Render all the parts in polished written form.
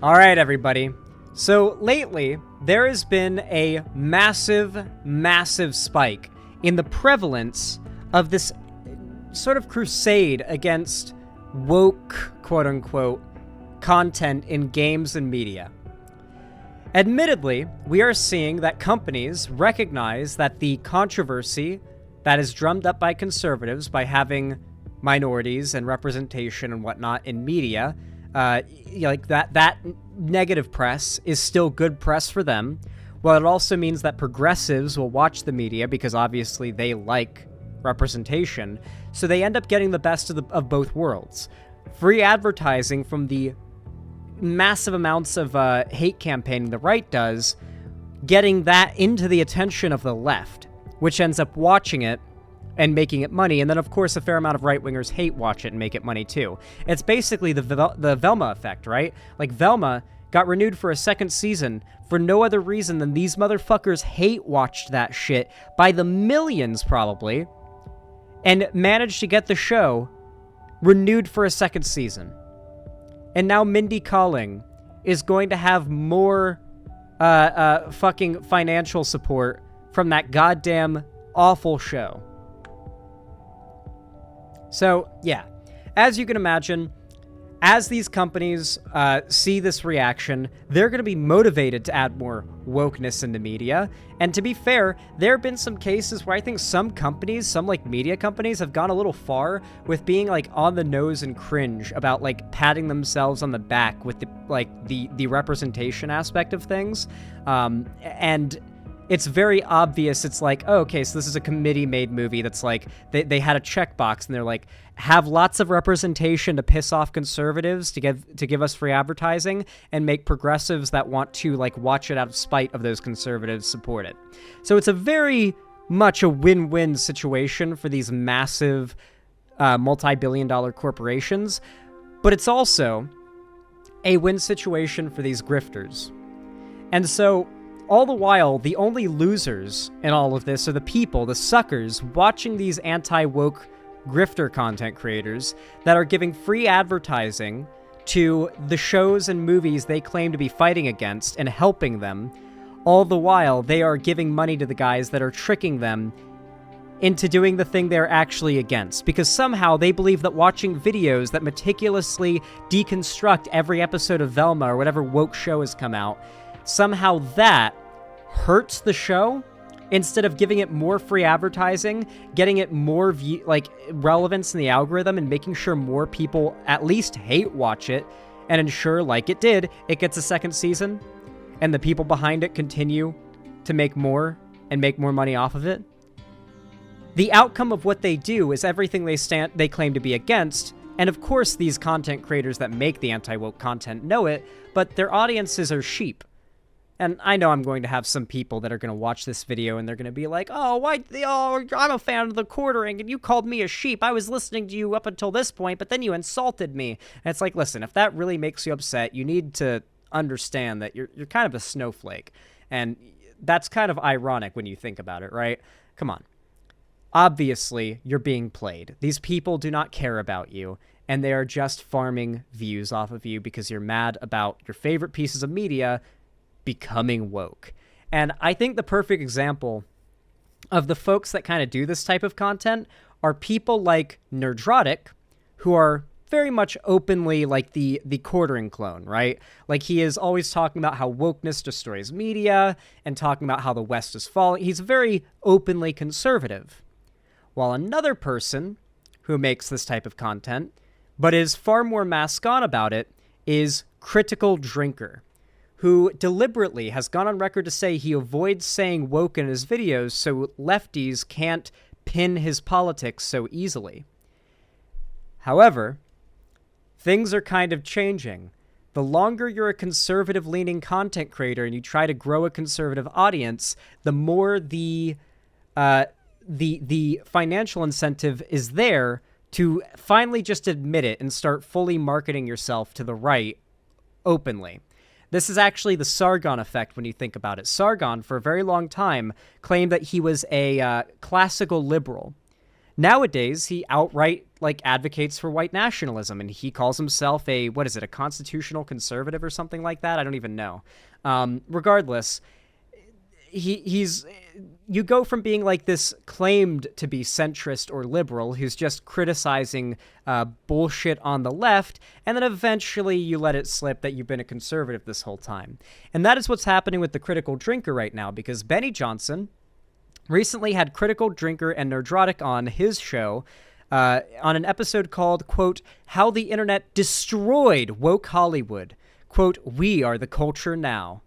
All right, everybody. So lately, there has been a massive spike in the prevalence of this sort of crusade against woke, quote-unquote, content in games and media. Admittedly, we are seeing that companies recognize that the controversy that is drummed up by conservatives by having minorities and representation and whatnot in media, like that negative press is still good press for them. Well, it also means that progressives will watch the media because obviously they like representation, so they end up getting the best of both worlds. Free advertising from the massive amounts of hate campaigning the right does, getting that into the attention of the left, which ends up watching it and making it money. And then, of course, a fair amount of right-wingers hate watch it and make it money, too. It's basically the Velma effect, right? Like, Velma got renewed for a second season for no other reason than these motherfuckers hate-watched that shit by the millions, probably, and managed to get the show renewed for a second season. And now Mindy Kaling is going to have more fucking financial support from that goddamn awful show. So, yeah, as you can imagine, as these companies see this reaction, they're going to be motivated to add more wokeness into media. And to be fair, there have been some cases where I think some companies, some like media companies, have gone a little far with being like on the nose and cringe about like patting themselves on the back with the representation aspect of things. And it's very obvious. It's like, oh, okay, so this is a committee-made movie that's like, they had a checkbox, and they're like, have lots of representation to piss off conservatives to give us free advertising, and make progressives that want to like watch it out of spite of those conservatives support it. So it's a very much a win-win situation for these massive multi-billion-dollar corporations, but it's also a win situation for these grifters. And so all the while, the only losers in all of this are the people, the suckers, watching these anti-woke grifter content creators that are giving free advertising to the shows and movies they claim to be fighting against and helping them. All the while, they are giving money to the guys that are tricking them into doing the thing they're actually against, because somehow they believe that watching videos that meticulously deconstruct every episode of Velma or whatever woke show has come out, somehow that hurts the show instead of giving it more free advertising, getting it more relevance in the algorithm, and making sure more people at least hate watch it and ensure, like it did, it gets a second season and the people behind it continue to make more and make more money off of it. The outcome of what they do is everything they claim to be against. And of course, these content creators that make the anti-woke content know it, but their audiences are sheep. And I know I'm going to have some people that are going to watch this video and they're going to be like, I'm a fan of the quartering and you called me a sheep. I was listening to you up until this point, but then you insulted me. And it's like, listen, if that really makes you upset, you need to understand that you're kind of a snowflake. And that's kind of ironic when you think about it, right? Come on. Obviously, you're being played. These people do not care about you, and they are just farming views off of you because you're mad about your favorite pieces of media becoming woke. And I think the perfect example of the folks that kind of do this type of content are people like Nerdrotic, who are very much openly like the quartering clone, right? Like, he is always talking about how wokeness destroys media and talking about how the West is falling. He's very openly conservative. While another person who makes this type of content, but is far more mask-on about it, is Critical Drinker, who deliberately has gone on record to say he avoids saying woke in his videos so lefties can't pin his politics so easily. However, things are kind of changing. The longer you're a conservative-leaning content creator and you try to grow a conservative audience, the more the financial incentive is there to finally just admit it and start fully marketing yourself to the right openly. This is actually the Sargon effect when you think about it. Sargon, for a very long time, claimed that he was a classical liberal. Nowadays, he outright like advocates for white nationalism, and he calls himself a constitutional conservative or something like that. I don't even know. Regardless, he's you go from being like this claimed to be centrist or liberal who's just criticizing bullshit on the left, and then eventually you let it slip that you've been a conservative this whole time. And that is what's happening with the Critical Drinker right now, because Benny Johnson recently had Critical Drinker and Nerdrotic on his show on an episode called, quote, How the Internet Destroyed Woke Hollywood. Quote, We are the culture now.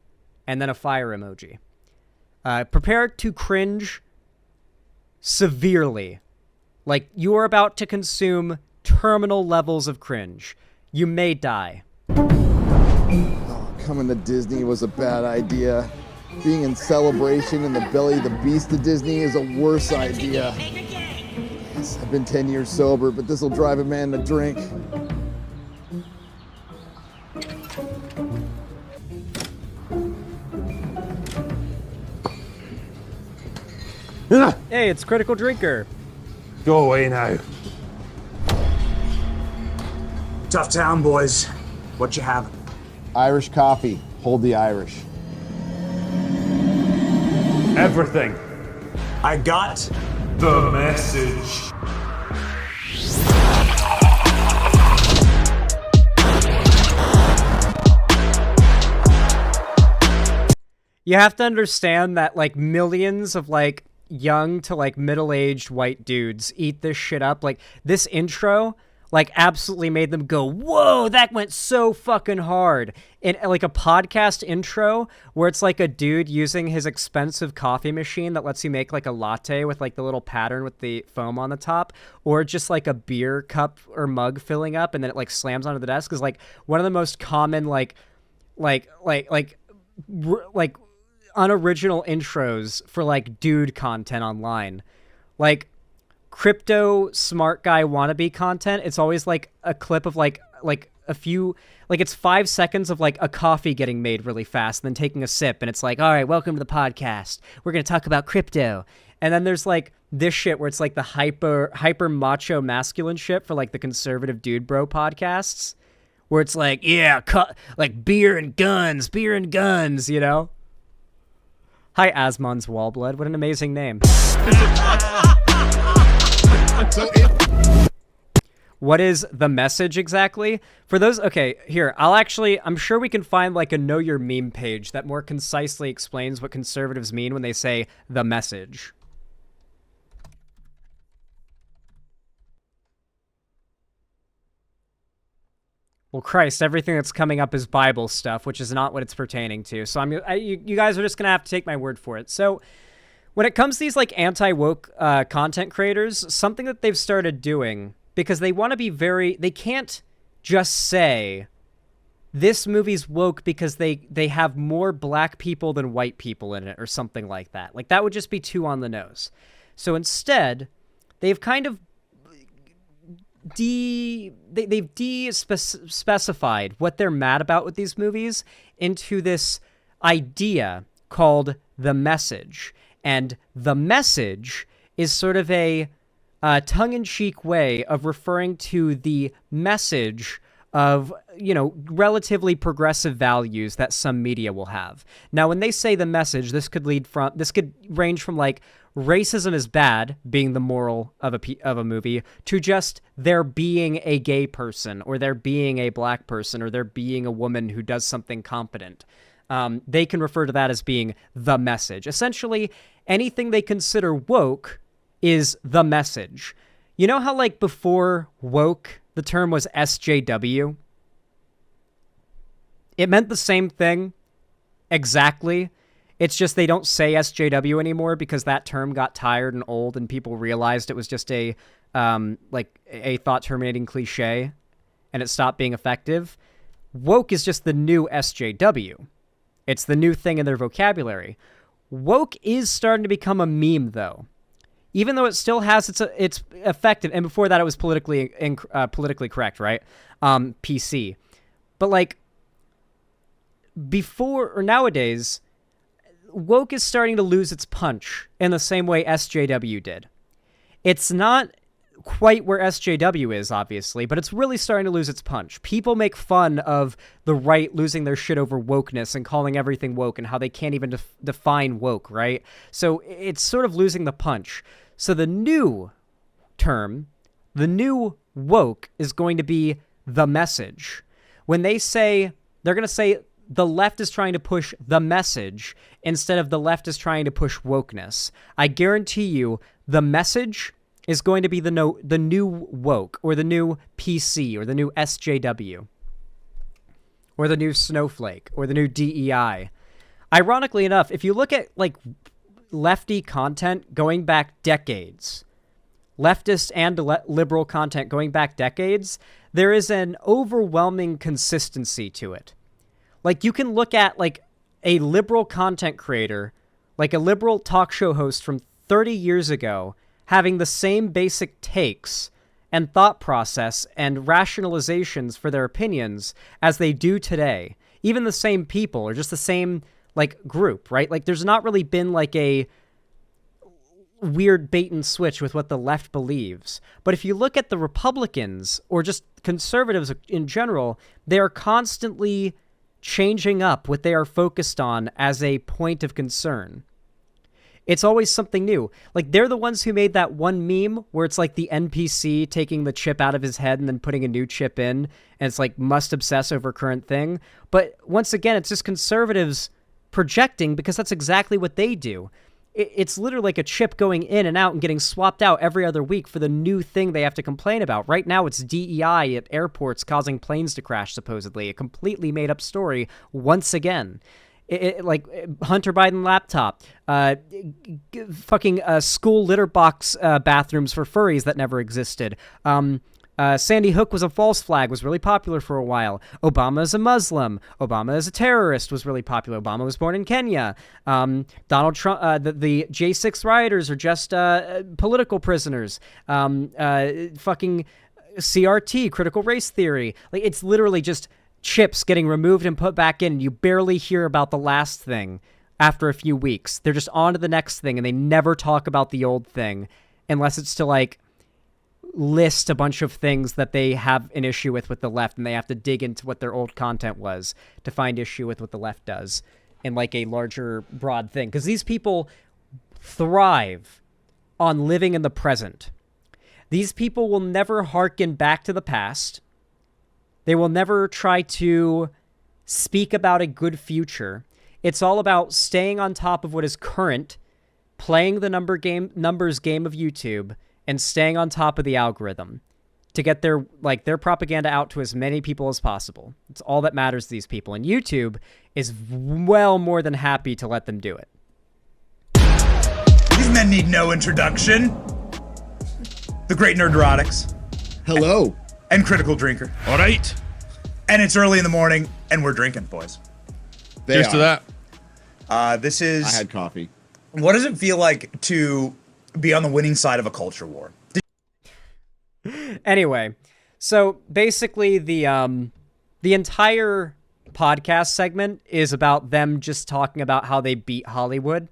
And then a fire emoji. Prepare to cringe severely. Like, you are about to consume terminal levels of cringe. You may die. Oh, coming to Disney was a bad idea. Being in Celebration in the belly of the beast of Disney is a worse idea. Yes, I've been 10 years sober, but this'll drive a man to drink. Hey, it's Critical Drinker. Go away now. Tough town, boys. What you have? Irish coffee. Hold the Irish. Everything. I got The message. You have to understand that like millions of like young to like middle-aged white dudes eat this shit up. Like this intro like absolutely made them go, whoa, that went so fucking hard. In like a podcast intro where it's like a dude using his expensive coffee machine that lets you make like a latte with like the little pattern with the foam on the top, or just like a beer cup or mug filling up and then it like slams onto the desk is like one of the most common like unoriginal intros for like dude content online. Like crypto smart guy wannabe content, it's always like a clip of like a few, like it's 5 seconds of like a coffee getting made really fast and then taking a sip, and it's like, all right, welcome to the podcast, we're gonna talk about crypto. And then there's like this shit where it's like the hyper macho masculine shit for like the conservative dude bro podcasts where it's like, yeah, like beer and guns, you know. Hi, Asmon's Wallblood. What an amazing name. What is the message exactly? For those, okay, here, I'm sure we can find like a Know Your Meme page that more concisely explains what conservatives mean when they say the message. Well, Christ, everything that's coming up is Bible stuff, which is not what it's pertaining to. So you guys are just going to have to take my word for it. So when it comes to these like anti-woke content creators, something that they've started doing, because they want to be they can't just say this movie's woke because they have more black people than white people in it or something like that. Like that would just be too on the nose. So instead, they've kind of they've specified what they're mad about with these movies into this idea called the message. And the message is sort of a tongue-in-cheek way of referring to the message of, you know, relatively progressive values that some media will have. Now, when they say the message, this could range from like racism is bad being the moral of a movie to just there being a gay person or there being a black person or there being a woman who does something competent. They can refer to that as being the message. Essentially, anything they consider woke is the message. You know how like before woke, the term was SJW? It meant the same thing exactly. It's just they don't say SJW anymore because that term got tired and old and people realized it was just a thought-terminating cliche and it stopped being effective. Woke is just the new SJW. It's the new thing in their vocabulary. Woke is starting to become a meme, though. Even though it still has its effective, and before that it was politically correct, right? PC. But like before or nowadays, woke is starting to lose its punch in the same way SJW did. It's not quite where SJW is, obviously, but it's really starting to lose its punch. People make fun of the right losing their shit over wokeness and calling everything woke and how they can't even define woke, right? So it's sort of losing the punch. So the new term, the new woke, is going to be the message. When they say, they're going to say the left is trying to push the message instead of the left is trying to push wokeness. I guarantee you the message is going to be the new woke, or the new PC, or the new SJW, or the new snowflake, or the new DEI. Ironically enough, if you look at like lefty content going back decades, leftist and liberal content going back decades, there is an overwhelming consistency to it. Like, you can look at like a liberal content creator, like a liberal talk show host from 30 years ago, having the same basic takes and thought process and rationalizations for their opinions as they do today. Even the same people, or just the same like group, right? Like, there's not really been like a weird bait and switch with what the left believes. But if you look at the Republicans, or just conservatives in general, they are constantly changing up what they are focused on as a point of concern. It's always something new. Like, they're the ones who made that one meme where it's like the NPC taking the chip out of his head and then putting a new chip in, and it's like must obsess over current thing. But once again, it's just conservatives projecting, because that's exactly what they do. It's literally like a chip going in and out and getting swapped out every other week for the new thing they have to complain about. Right now, it's DEI at airports causing planes to crash, supposedly. A completely made-up story once again. Like Hunter Biden laptop, fucking school litter box bathrooms for furries that never existed. Sandy Hook was a false flag, was really popular for a while. Obama is a Muslim. Obama is a terrorist was really popular. Obama was born in Kenya. Donald Trump, the J6 rioters are just political prisoners. Fucking CRT, critical race theory. Like, it's literally just chips getting removed and put back in. You barely hear about the last thing after a few weeks. They're just on to the next thing, and they never talk about the old thing unless it's to like list a bunch of things that they have an issue with the left, and they have to dig into what their old content was to find issue with what the left does in like a larger broad thing. Because these people thrive on living in the present. These people will never hearken back to the past. They will never try to speak about a good future. It's all about staying on top of what is current, playing the numbers game of YouTube, and staying on top of the algorithm to get their propaganda out to as many people as possible. It's all that matters to these people. And YouTube is well more than happy to let them do it. These men need no introduction. The great Nerdrotics. Hello. And Critical Drinker. All right. And it's early in the morning, and we're drinking, boys. Cheers to that. This is... I had coffee. What does it feel like to be on the winning side of a culture war? Anyway, so basically the entire podcast segment is about them just talking about how they beat Hollywood,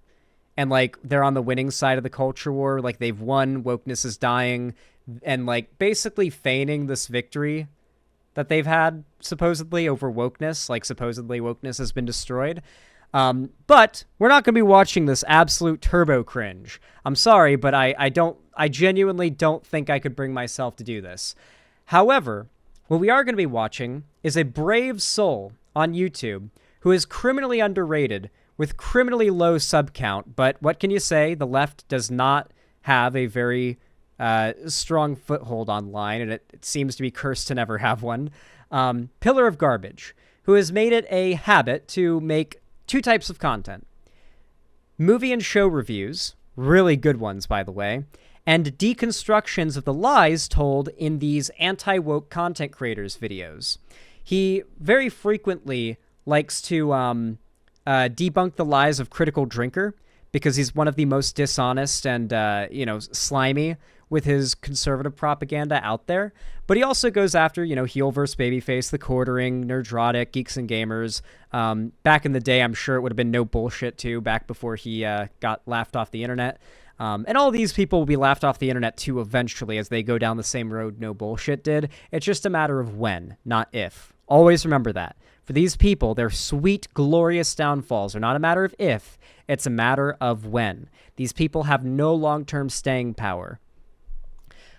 and like they're on the winning side of the culture war, like they've won, wokeness is dying, and like basically feigning this victory that they've had supposedly over wokeness, like supposedly wokeness has been destroyed. But we're not going to be watching this absolute turbo cringe. I'm sorry, but I genuinely don't think I could bring myself to do this. However, what we are going to be watching is a brave soul on YouTube who is criminally underrated with criminally low sub count. But what can you say? The left does not have a very strong foothold online, and it seems to be cursed to never have one. Pillar of Garbage, who has made it a habit to make two types of content: movie and show reviews, really good ones, by the way, and deconstructions of the lies told in these anti-woke content creators' videos. He very frequently likes to debunk the lies of Critical Drinker, because he's one of the most dishonest and, slimy with his conservative propaganda out there. But he also goes after, heel versus babyface, The Quartering, Nerdrotic, Geeks and Gamers. Back in the day, I'm sure it would have been No Bullshit, too, back before he got laughed off the internet. And all these people will be laughed off the internet too eventually as they go down the same road No Bullshit did. It's just a matter of when, not if. Always remember that. For these people, their sweet, glorious downfalls are not a matter of if, it's a matter of when. These people have no long-term staying power.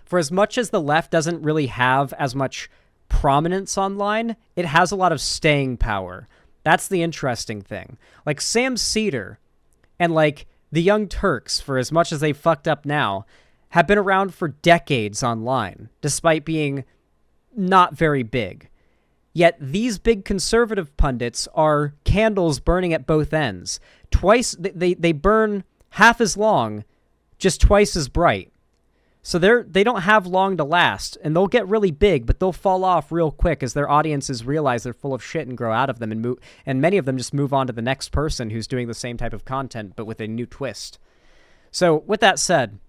For as much as the left doesn't really have as much prominence online, it has a lot of staying power. That's the interesting thing. Like Sam Cedar and like the Young Turks, for as much as they fucked up now, have been around for decades online, despite being not very big. Yet these big conservative pundits are candles burning at both ends. They burn half as long, just twice as bright. So they don't have long to last, and they'll get really big, but they'll fall off real quick as their audiences realize they're full of shit and grow out of them, and many of them just move on to the next person who's doing the same type of content, but with a new twist. So with that said,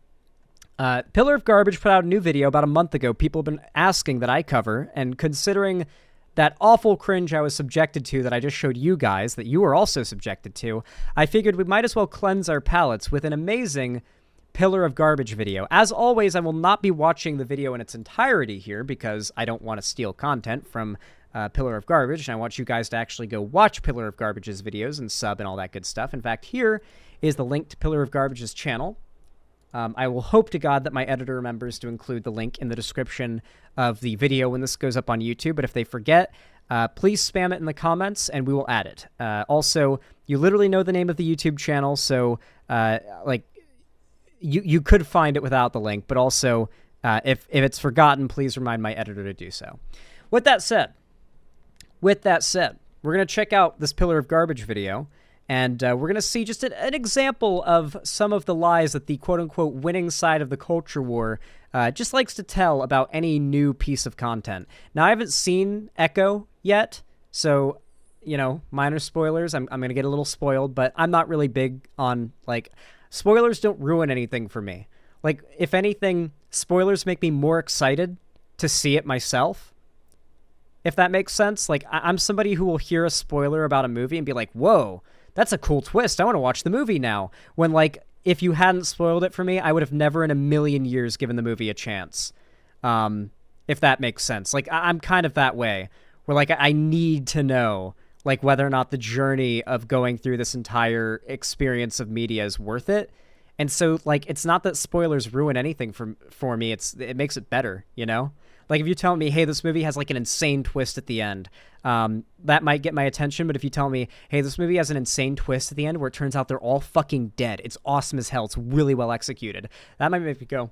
Pillar of Garbage put out a new video about a month ago. People have been asking that I cover, and considering that awful cringe I was subjected to that I just showed you guys, that you were also subjected to, I figured we might as well cleanse our palates with an amazing Pillar of Garbage video. As always, I will not be watching the video in its entirety here because I don't want to steal content from Pillar of Garbage, and I want you guys to actually go watch Pillar of Garbage's videos and sub and all that good stuff. In fact, here is the link to Pillar of Garbage's channel. I will hope to God that my editor remembers to include the link in the description of the video when this goes up on YouTube, but if they forget, please spam it in the comments and we will add it. Also, you literally know the name of the YouTube channel, so you could find it without the link, but also if it's forgotten, please remind my editor to do so. With that said, we're going to check out this Pillar of Garbage video, and we're going to see just an example of some of the lies that the quote-unquote winning side of the culture war just likes to tell about any new piece of content. Now, I haven't seen Echo yet, so, you know, minor spoilers. I'm going to get a little spoiled, but I'm not really big on, like... Spoilers don't ruin anything for me. Like, if anything, spoilers make me more excited to see it myself. If that makes sense. Like, I'm somebody who will hear a spoiler about a movie and be like, whoa, that's a cool twist. I want to watch the movie now. When, like, if you hadn't spoiled it for me, I would have never in a million years given the movie a chance. If that makes sense. Like, I'm kind of that way. Where, like, I need to know... like whether or not the journey of going through this entire experience of media is worth it. And so, like, it's not that spoilers ruin anything for me. It makes it better, you know? Like, if you tell me, hey, this movie has, like, an insane twist at the end, that might get my attention. But if you tell me, hey, this movie has an insane twist at the end where it turns out they're all fucking dead, it's awesome as hell, it's really well executed, that might make me go,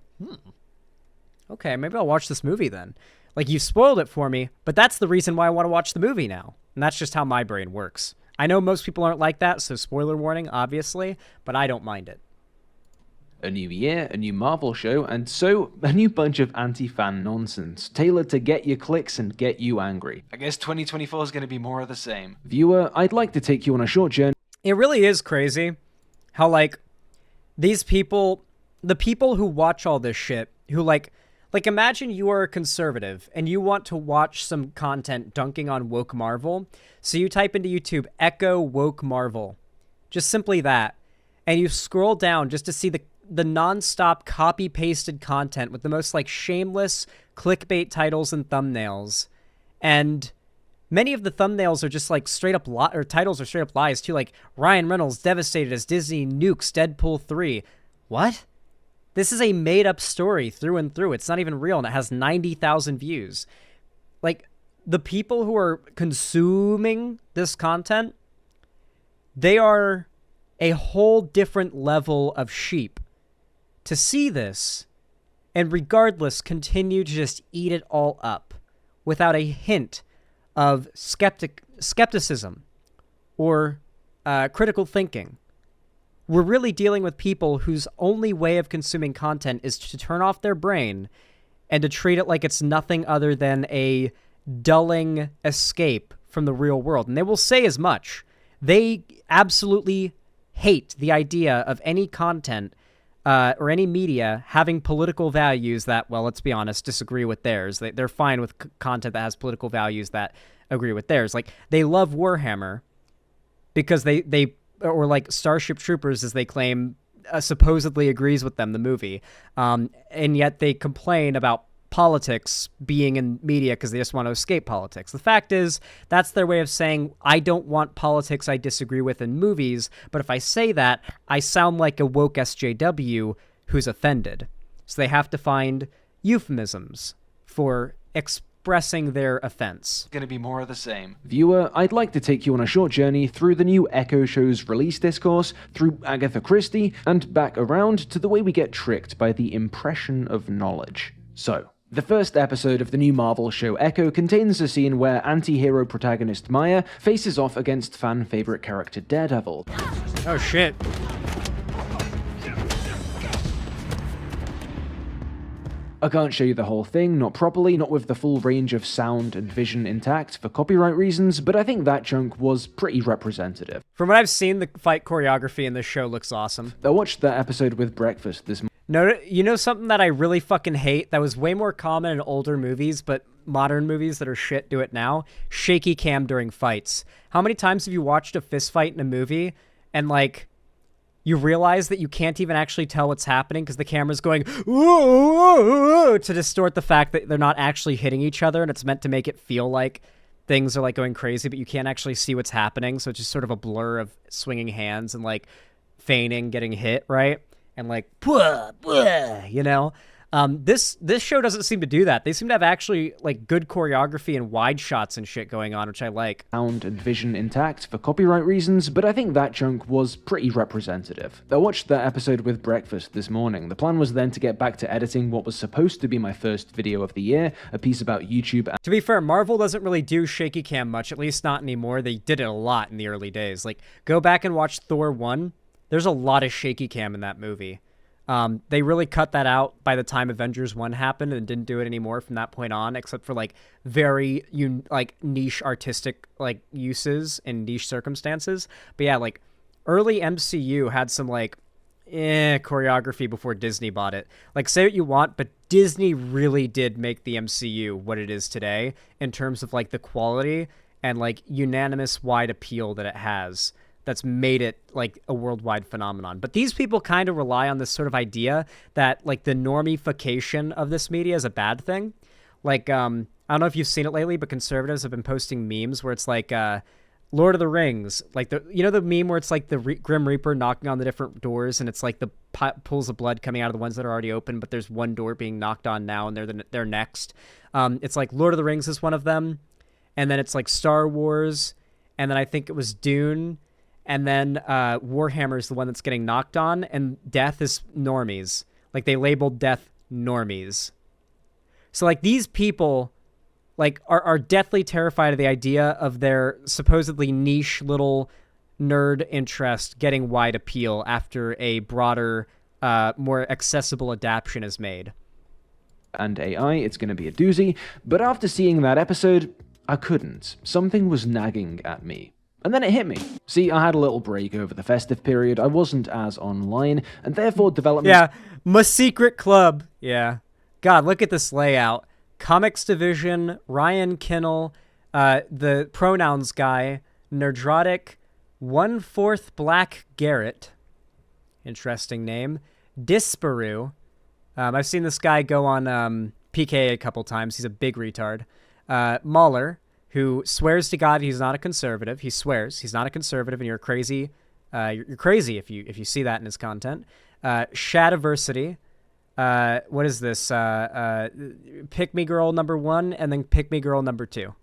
okay, maybe I'll watch this movie then. Like, you spoiled it for me, but that's the reason why I want to watch the movie now. And that's just how my brain works. I know most people aren't like that, so spoiler warning, obviously, but I don't mind it. A new year, a new Marvel show, and so a new bunch of anti-fan nonsense, tailored to get your clicks and get you angry. I guess 2024 is going to be more of the same. Viewer, I'd like to take you on a short journey. It really is crazy how, like, these people, the people who watch all this shit, who, like, imagine you are a conservative and you want to watch some content dunking on woke Marvel. So you type into YouTube, Echo Woke Marvel. Just simply that. And you scroll down just to see the non-stop copy-pasted content with the most, like, shameless clickbait titles and thumbnails. And many of the thumbnails are just, like, straight-up or titles are straight-up lies, too. Like, Ryan Reynolds devastated as Disney nukes Deadpool 3. What? This is a made-up story through and through. It's not even real, and it has 90,000 views. Like, the people who are consuming this content, they are a whole different level of sheep. To see this, and regardless, continue to just eat it all up without a hint of skepticism or critical thinking. We're really dealing with people whose only way of consuming content is to turn off their brain and to treat it like it's nothing other than a dulling escape from the real world. And they will say as much. They absolutely hate the idea of any content or any media having political values that, well, let's be honest, disagree with theirs. They're fine with content that has political values that agree with theirs. Like, they love Warhammer because they or like Starship Troopers, as they claim, supposedly agrees with them, the movie. And yet they complain about politics being in media because they just want to escape politics. The fact is, that's their way of saying, I don't want politics I disagree with in movies, but if I say that, I sound like a woke SJW who's offended. So they have to find euphemisms for expressing their offense. Going to be more of the same. Viewer, I'd like to take you on a short journey through the new Echo show's release discourse, through Agatha Christie, and back around to the way we get tricked by the impression of knowledge. So, the first episode of the new Marvel show Echo contains a scene where anti-hero protagonist Maya faces off against fan-favorite character Daredevil. Oh shit. I can't show you the whole thing, not properly, not with the full range of sound and vision intact for copyright reasons, but I think that chunk was pretty representative. From what I've seen, the fight choreography in this show looks awesome. I watched that episode with breakfast this morning. No, you know something that I really fucking hate that was way more common in older movies, but modern movies that are shit do it now? Shaky cam during fights. How many times have you watched a fist fight in a movie and, like, you realize that you can't even actually tell what's happening because the camera's going ooh, to distort the fact that they're not actually hitting each other, and it's meant to make it feel like things are, like, going crazy, but you can't actually see what's happening, so it's just sort of a blur of swinging hands and, like, feigning getting hit, right? And like, blah, blah, you know, this show doesn't seem to do that. They seem to have actually like good choreography and wide shots and shit going on, which I like. Sound and vision intact for copyright reasons, but I think that chunk was pretty representative. I watched that episode with breakfast this morning. The plan was then to get back to editing what was supposed to be my first video of the year, a piece about YouTube. To be fair, Marvel doesn't really do shaky cam much, at least not anymore. They did it a lot in the early days. Like, go back and watch Thor 1. There's a lot of shaky cam in that movie. They really cut that out by the time Avengers 1 happened and didn't do it anymore from that point on, except for like very niche artistic like uses in niche circumstances. But yeah, like early MCU had some like choreography before Disney bought it. Like, say what you want, but Disney really did make the MCU what it is today in terms of like the quality and like unanimous wide appeal that it has. That's made it like a worldwide phenomenon. But these people kind of rely on this sort of idea that like the normification of this media is a bad thing. Like, I don't know if you've seen it lately, but conservatives have been posting memes where it's like Lord of the Rings, like the meme where it's like the Grim Reaper knocking on the different doors, and it's like the pools of blood coming out of the ones that are already open, but there's one door being knocked on now, and they're next. It's like Lord of the Rings is one of them, and then it's like Star Wars, and then I think it was Dune. And then Warhammer is the one that's getting knocked on, and Death is normies. Like, they labeled Death normies. So, like, these people, like, are deathly terrified of the idea of their supposedly niche little nerd interest getting wide appeal after a broader, more accessible adaptation is made. And AI, it's going to be a doozy. But after seeing that episode, I couldn't. Something was nagging at me. And then it hit me. See, I had a little break over the festive period. I wasn't as online, and therefore development... Yeah, my secret club. Yeah. God, look at this layout. Comics Division, Ryan Kinnell, the pronouns guy, Nerdrotic, 1/4 Black Garrett. Interesting name. Disparu. I've seen this guy go on PK a couple times. He's a big retard. Mahler, who swears to God he's not a conservative. He swears he's not a conservative, and you're crazy. You're crazy if you see that in his content. Shadiversity. What is this? Pick Me Girl number 1 and then Pick Me Girl number 2.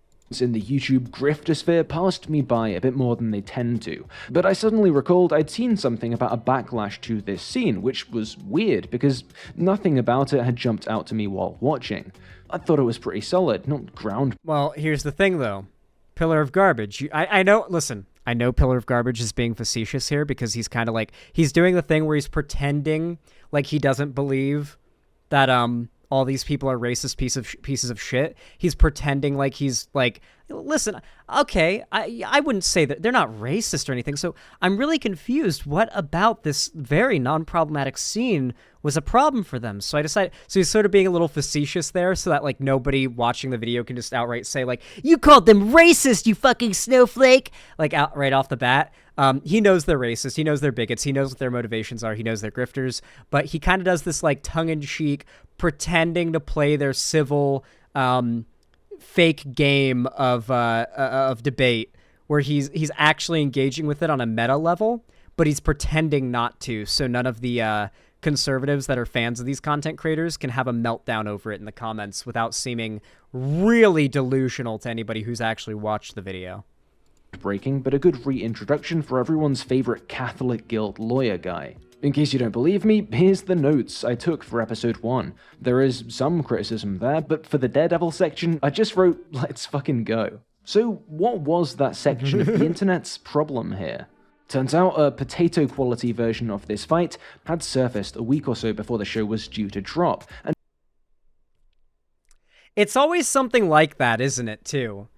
In the YouTube Griftersphere passed me by a bit more than they tend to, but I suddenly recalled I'd seen something about a backlash to this scene, which was weird because nothing about it had jumped out to me while watching. I thought it was pretty solid, not ground. Well, here's the thing though. Pillar of Garbage. I know, listen, I know Pillar of Garbage is being facetious here because he's kind of like, he's doing the thing where he's pretending like he doesn't believe that, all these people are racist pieces of shit. He's pretending like he's like, listen, okay, I wouldn't say that they're not racist or anything. So I'm really confused. What about this very non-problematic scene was a problem for them? So I decided, so he's sort of being a little facetious there so that like nobody watching the video can just outright say like, you called them racist, you fucking snowflake, like out right off the bat. He knows they're racist. He knows they're bigots. He knows what their motivations are. He knows they're grifters. But he kind of does this like tongue-in-cheek, pretending to play their civil, fake game of debate, where he's actually engaging with it on a meta level, but he's pretending not to. So none of the conservatives that are fans of these content creators can have a meltdown over it in the comments without seeming really delusional to anybody who's actually watched the video. Breaking, but a good reintroduction for everyone's favorite Catholic Guild lawyer guy. In case you don't believe me, here's the notes I took for episode 1. There is some criticism there, but for the Daredevil section, I just wrote, let's fucking go. So what was that section of the internet's problem here? Turns out a potato-quality version of this fight had surfaced a week or so before the show was due to drop, and it's always something like that, isn't it, too?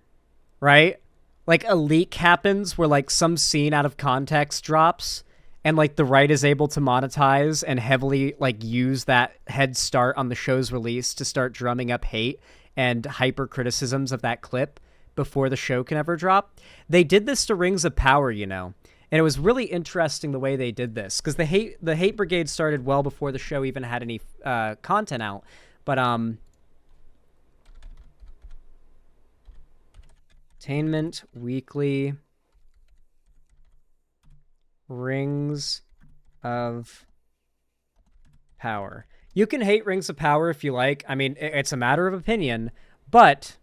Right? Like, a leak happens where, like, some scene out of context drops, and, like, the right is able to monetize and heavily, like, use that head start on the show's release to start drumming up hate and hyper-criticisms of that clip before the show can ever drop. They did this to Rings of Power, you know, and it was really interesting the way they did this, because the hate brigade started well before the show even had any content out, but, Entertainment Weekly Rings of Power. You can hate Rings of Power if you like. I mean, it's a matter of opinion, but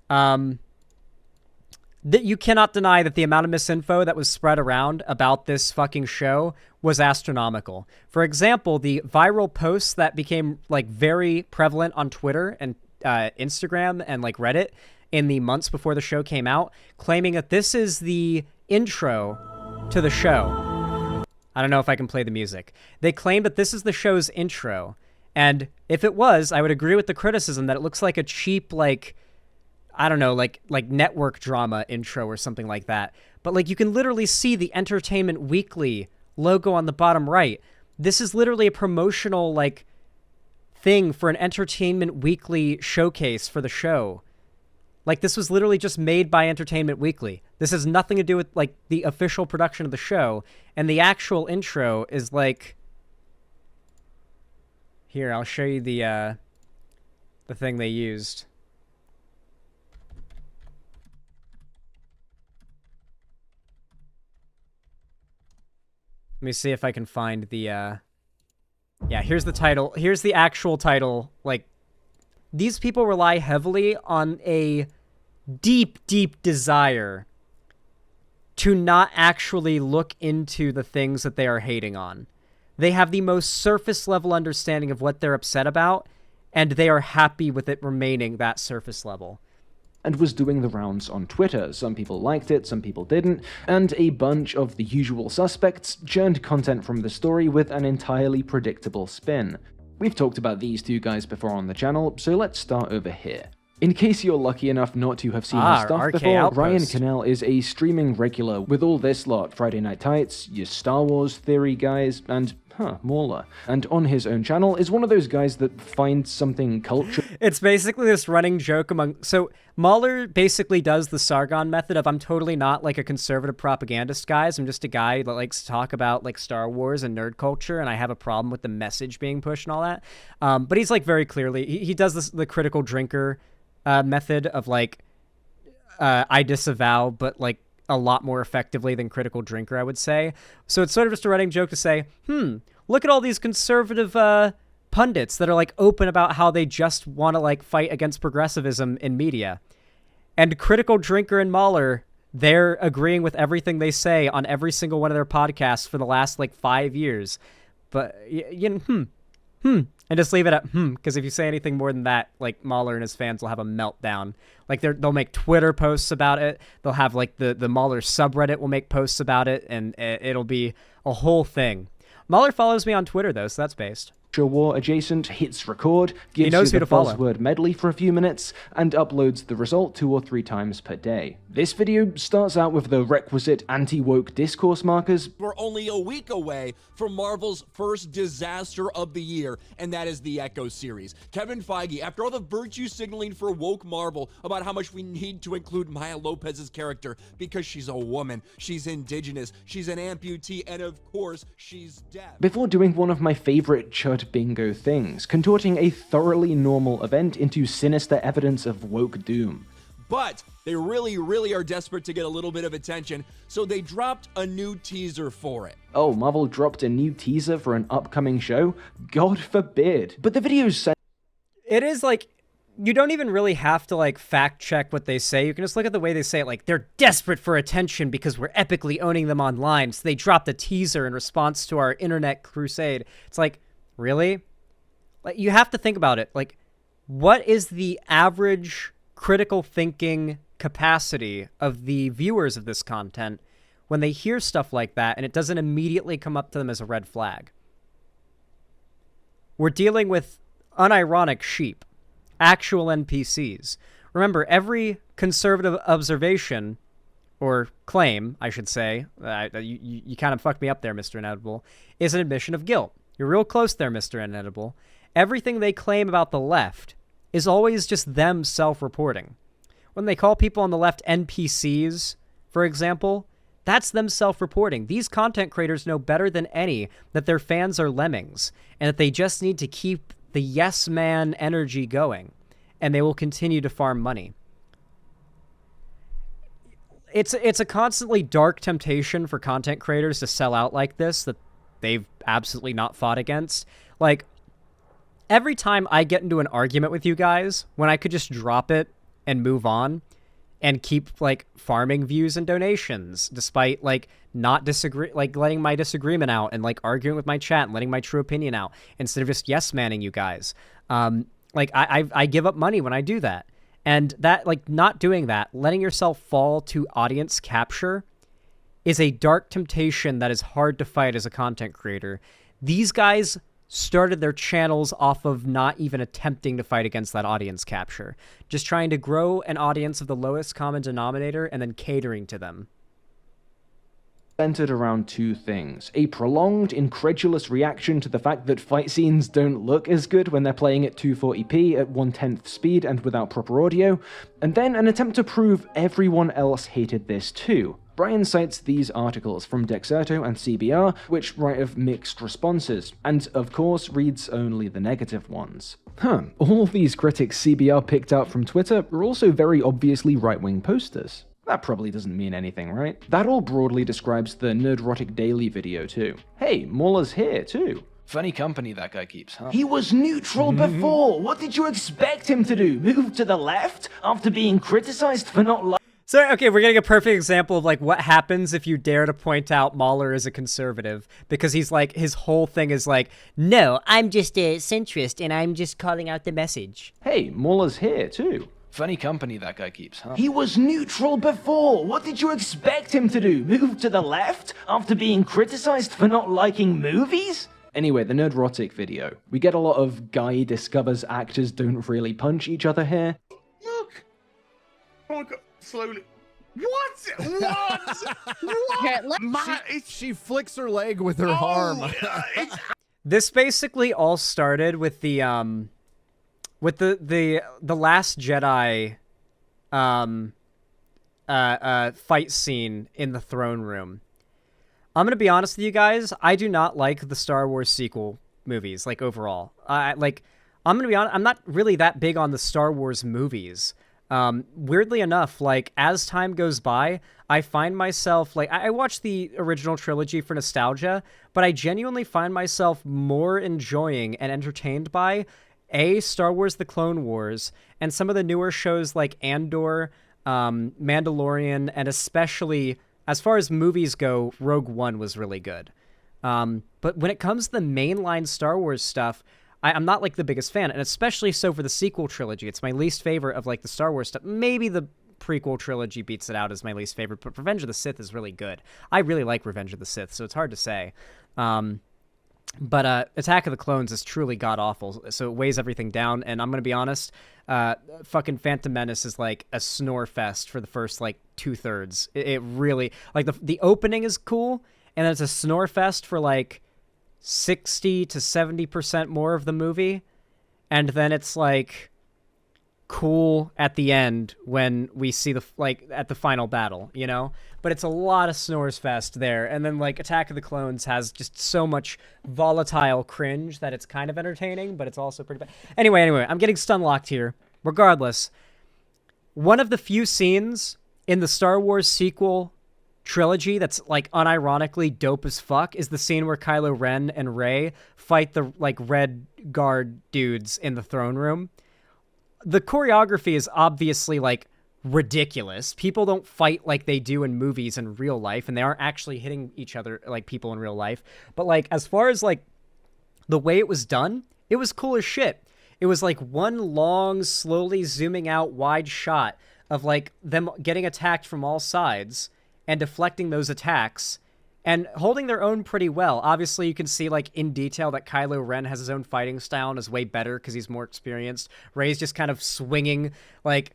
that you cannot deny that the amount of misinfo that was spread around about this fucking show was astronomical. For example, the viral posts that became like very prevalent on Twitter and Instagram and like Reddit in the months before the show came out, claiming that this is the intro to the show. I don't know if I can play the music. They claim that this is the show's intro. And if it was, I would agree with the criticism that it looks like a cheap, like, I don't know, like network drama intro or something like that. But like you can literally see the Entertainment Weekly logo on the bottom right. This is literally a promotional like thing for an Entertainment Weekly showcase for the show. Like, this was literally just made by Entertainment Weekly. This has nothing to do with, like, the official production of the show. And the actual intro is, like... Here, I'll show you the thing they used. Let me see if I can find the, Yeah, here's the title. Here's the actual title, like... These people rely heavily on a deep, deep desire to not actually look into the things that they are hating on. They have the most surface level understanding of what they're upset about, and they are happy with it remaining that surface level. And was doing the rounds on Twitter. Some people liked it, some people didn't, and a bunch of the usual suspects churned content from the story with an entirely predictable spin. We've talked about these two guys before on the channel, so let's start over here. In case you're lucky enough not to have seen his stuff RK before, Outpost. Ryan Cannell is a streaming regular with all this lot: Friday Night Tights, your Star Wars theory guys, and Mauler. And on his own channel is one of those guys that finds something culture. It's basically this running joke among... So, Mauler basically does the Sargon method of, I'm totally not like a conservative propagandist, guys. I'm just a guy that likes to talk about like Star Wars and nerd culture, and I have a problem with the message being pushed and all that. But he's like very clearly... He does this, the critical drinker method of like, I disavow, but like a lot more effectively than critical drinker, I would say. So it's sort of just a running joke to say, look at all these conservative pundits that are like open about how they just want to like fight against progressivism in media. And critical drinker and Mauler, they're agreeing with everything they say on every single one of their podcasts for the last like 5 years. But and just leave it at because if you say anything more than that, like Mauler and his fans will have a meltdown. Like they'll make Twitter posts about it. They'll have like the Mauler subreddit will make posts about it, and it'll be a whole thing. Mauler follows me on Twitter though, so that's based. War adjacent, hits record, gives knows you who the to follow. buzzword medley for a few minutes, and uploads the result 2 or 3 times per day. This video starts out with the requisite anti-woke discourse markers. We're only a week away from Marvel's first disaster of the year, and that is the Echo series. Kevin Feige, after all the virtue signaling for woke Marvel about how much we need to include Maya Lopez's character because she's a woman, she's indigenous, she's an amputee, and of course, she's deaf. Before doing one of my favorite chud bingo things, contorting a thoroughly normal event into sinister evidence of woke doom. But they really are desperate to get a little bit of attention, so they dropped a new teaser for it. Oh, Marvel dropped a new teaser for an upcoming show? God forbid. But the video's said It is like, you don't even really have to like fact check what they say. You can just look at the way they say it. Like, they're desperate for attention because we're epically owning them online. So they dropped a teaser in response to our internet crusade. It's like, really? Like, you have to think about it. Like, what is the average critical thinking capacity of the viewers of this content when they hear stuff like that and it doesn't immediately come up to them as a red flag? We're dealing with unironic sheep, actual NPCs. Remember, every conservative observation, or claim, I should say, you kind of fucked me up there, Mr. Inedible, is an admission of guilt. You're real close there, Mr. Inedible. Everything they claim about the left is always just them self-reporting. When they call people on the left NPCs, for example, that's them self-reporting. These content creators know better than any that their fans are lemmings and that they just need to keep the yes man energy going, and they will continue to farm money. It's a constantly dark temptation for content creators to sell out like this that they've absolutely not fought against. Like, every time I get into an argument with you guys, when I could just drop it and move on and keep, like, farming views and donations, despite, like, not letting my disagreement out and, like, arguing with my chat and letting my true opinion out, instead of just yes-manning you guys. Like, I give up money when I do that. And that, like, not doing that, letting yourself fall to audience capture is a dark temptation that is hard to fight as a content creator. These guys started their channels off of not even attempting to fight against that audience capture, just trying to grow an audience of the lowest common denominator and then catering to them. centered around 2 things. A prolonged, incredulous reaction to the fact that fight scenes don't look as good when they're playing at 240p at 1/10th speed and without proper audio, and then an attempt to prove everyone else hated this too. Brian cites these articles from Dexerto and CBR, which write of mixed responses, and of course reads only the negative ones. All these critics CBR picked out from Twitter are also very obviously right-wing posters. That probably doesn't mean anything, right? That all broadly describes the Nerdrotic Daily video too. Hey, Muller's here too. Funny company that guy keeps, huh? He was neutral before! What did you expect him to do? Move to the left? After being criticized for not liking. So, okay, we're getting a perfect example of, like, what happens if you dare to point out Mahler as a conservative. Because he's, like, his whole thing is, like, no, I'm just a centrist, and I'm just calling out the message. Hey, Muller's here, too. Funny company that guy keeps, huh? He was neutral before! What did you expect him to do? Move to the left? After being criticized for not liking movies? Anyway, the Nerdrotic video. We get a lot of guy discovers actors don't really punch each other here. Look. Oh my god. Slowly. What? What? What? She flicks her leg with her arm. This basically all started with the Last Jedi fight scene in the throne room. I'm gonna be honest with you guys, I do not like the Star Wars sequel movies, like, overall. I'm gonna be honest, I'm not really that big on the Star Wars movies. Weirdly enough, like, as time goes by, I find myself, like, I watched the original trilogy for nostalgia, but I genuinely find myself more enjoying and entertained by Star Wars The Clone Wars, and some of the newer shows like Andor, Mandalorian, and especially, as far as movies go, Rogue One was really good. But when it comes to the mainline Star Wars stuff, I'm not, like, the biggest fan, and especially so for the sequel trilogy. It's my least favorite of, like, the Star Wars stuff. Maybe the prequel trilogy beats it out as my least favorite, but Revenge of the Sith is really good. I really like Revenge of the Sith, so it's hard to say. But Attack of the Clones is truly god-awful, so it weighs everything down, and I'm going to be honest, fucking Phantom Menace is like a snore fest for the first, like, 2/3. It really... Like, the opening is cool, and then it's a snore fest for, like, 60 to 70% more of the movie, and then it's, like, cool at the end when we see the, like, at the final battle, you know? But it's a lot of snores fest there. And then, like, Attack of the Clones has just so much volatile cringe that it's kind of entertaining, but it's also pretty bad. Anyway, I'm getting stun-locked here. Regardless, one of the few scenes in the Star Wars sequel trilogy that's, like, unironically dope as fuck is the scene where Kylo Ren and Rey fight the, like, Red Guard dudes in the throne room. The choreography is obviously, like, ridiculous. People don't fight like they do in movies in real life, and they aren't actually hitting each other like people in real life. But, like, as far as, like, the way it was done, it was cool as shit. It was, like, one long, slowly zooming out wide shot of, like, them getting attacked from all sides and deflecting those attacks and holding their own pretty well. Obviously, you can see, like, in detail that Kylo Ren has his own fighting style and is way better because he's more experienced. Rey's just kind of swinging, like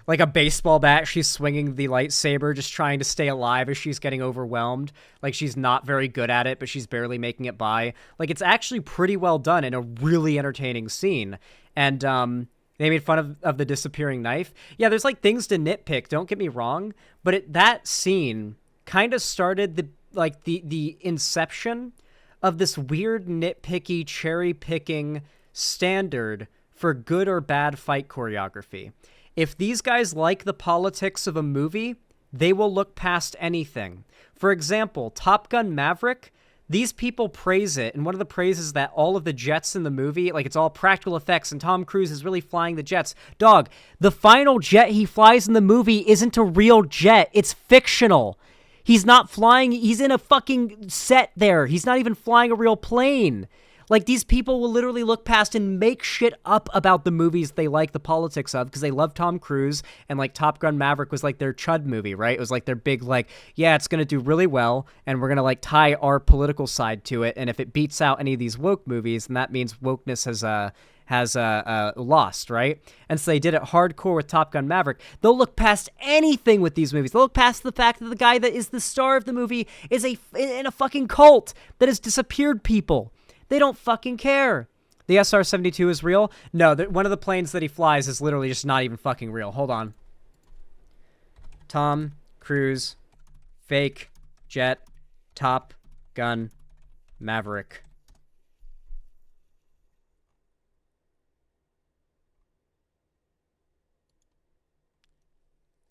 a baseball bat. She's swinging the lightsaber, just trying to stay alive as she's getting overwhelmed. Like, she's not very good at it, but she's barely making it by. Like, it's actually pretty well done in a really entertaining scene. And, they made fun of the disappearing knife. Yeah, there's, like, things to nitpick, don't get me wrong, but that scene kind of started the inception of this weird, nitpicky, cherry-picking standard for good or bad fight choreography. If these guys like the politics of a movie, they will look past anything. For example, Top Gun Maverick, these people praise it, and one of the praises is that all of the jets in the movie, like, it's all practical effects, and Tom Cruise is really flying the jets. Dog, the final jet he flies in the movie isn't a real jet. It's fictional. He's not flying. He's in a fucking set there. He's not even flying a real plane. Like, these people will literally look past and make shit up about the movies they like the politics of because they love Tom Cruise, and, like, Top Gun Maverick was, like, their chud movie, right? It was, like, their big, like, yeah, it's going to do really well, and we're going to, like, tie our political side to it, and if it beats out any of these woke movies, then that means wokeness has lost, right? And so they did it hardcore with Top Gun Maverick. They'll look past anything with these movies. They'll look past the fact that the guy that is the star of the movie is in a fucking cult that has disappeared people. They don't fucking care. The SR-72 is real? No, one of the planes that he flies is literally just not even fucking real. Hold on. Tom Cruise, fake jet, Top Gun Maverick.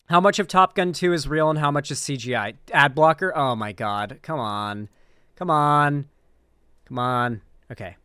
How much of Top Gun 2 is real and how much is CGI? Ad blocker? Oh my god. Come on. Come on. Come on. Okay.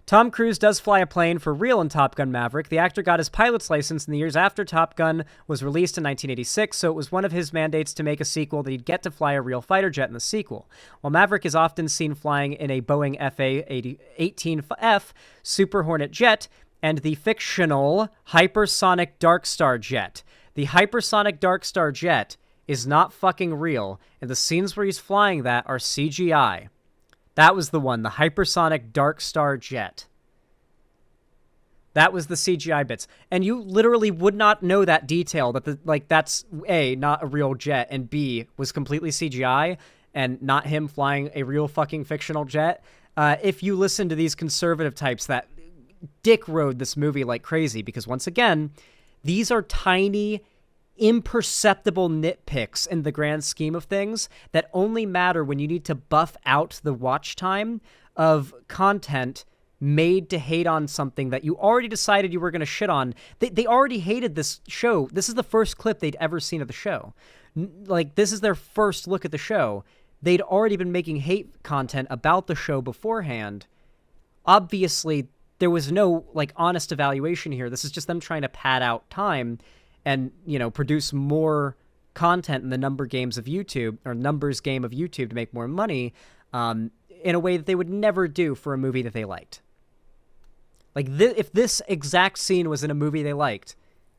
Tom Cruise does fly a plane for real in Top Gun Maverick. The actor got his pilot's license in the years after Top Gun was released in 1986, so it was one of his mandates to make a sequel that he'd get to fly a real fighter jet in the sequel. While Maverick is often seen flying in a Boeing FA-18F Super Hornet jet and the fictional Hypersonic Dark Star jet. The Hypersonic Dark Star jet is not fucking real, and the scenes where he's flying that are CGI. That was the one, the Hypersonic Dark Star jet. That was the CGI bits. And you literally would not know that detail, that that's A, not a real jet, and B, was completely CGI, and not him flying a real fucking fictional jet. If you listen to these conservative types that dick rode this movie like crazy, because once again, these are tiny, imperceptible nitpicks in the grand scheme of things that only matter when you need to buff out the watch time of content made to hate on something that you already decided you were going to shit on. They already hated this show. This is the first clip they'd ever seen of the show. Like, this is their first look at the show. They'd already been making hate content about the show beforehand. Obviously, there was no, like, honest evaluation here. This is just them trying to pad out time and, you know, produce more content in the numbers game of YouTube to make more money in a way that they would never do for a movie that they liked. Like, if this exact scene was in a movie they liked,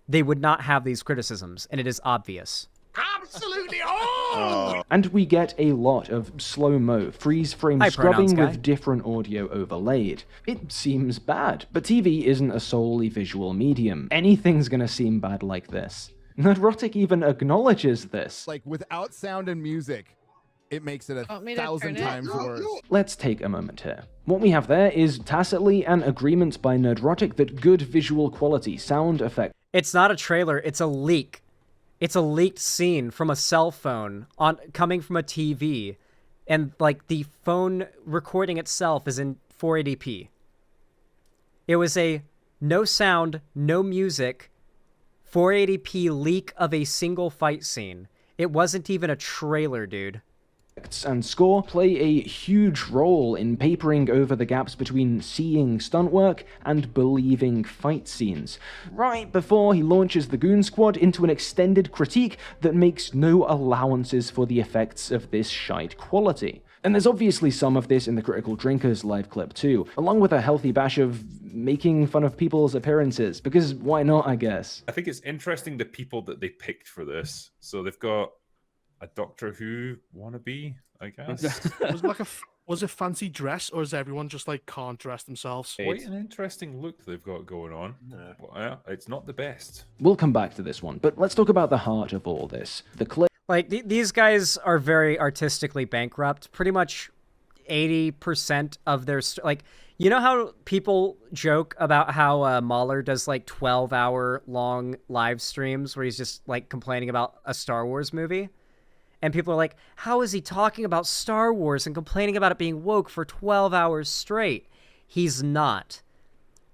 they would not have these criticisms, and it is obvious. Absolutely. Oh! And we get a lot of slow-mo, freeze-frame Hi, scrubbing pronouns guy. with different audio overlaid. It seems bad, but TV isn't a solely visual medium. Anything's gonna seem bad like this. Nerdrotic even acknowledges this. Like, without sound and music, it makes it Want me to 1,000 turn it? times worse. Let's take a moment here. What we have there is tacitly an agreement by Nerdrotic that good visual quality, sound effects, It's not a trailer, it's a leak. It's a leaked scene from a cell phone coming from a TV, and like the phone recording itself is in 480p. It was a no sound, no music, 480p leak of a single fight scene. It wasn't even a trailer, dude. and score play a huge role in papering over the gaps between seeing stunt work and believing fight scenes, right before he launches the Goon Squad into an extended critique that makes no allowances for the effects of this shite quality. And there's obviously some of this in the Critical Drinkers live clip too, along with a healthy bash of making fun of people's appearances, because why not, I guess? I think it's interesting the people that they picked for this. So they've got a Doctor Who wannabe, I guess. Was it fancy dress, or is everyone just like can't dress themselves? Quite an interesting look they've got going on. Well, yeah, it's not the best. We'll come back to this one, but let's talk about the heart of all this. The clip. Like, these guys are very artistically bankrupt. Pretty much 80% of their... like, you know how people joke about how Mahler does, like, 12-hour-long live streams where he's just, like, complaining about a Star Wars movie? And people are like, how is he talking about Star Wars and complaining about it being woke for 12 hours straight? He's not.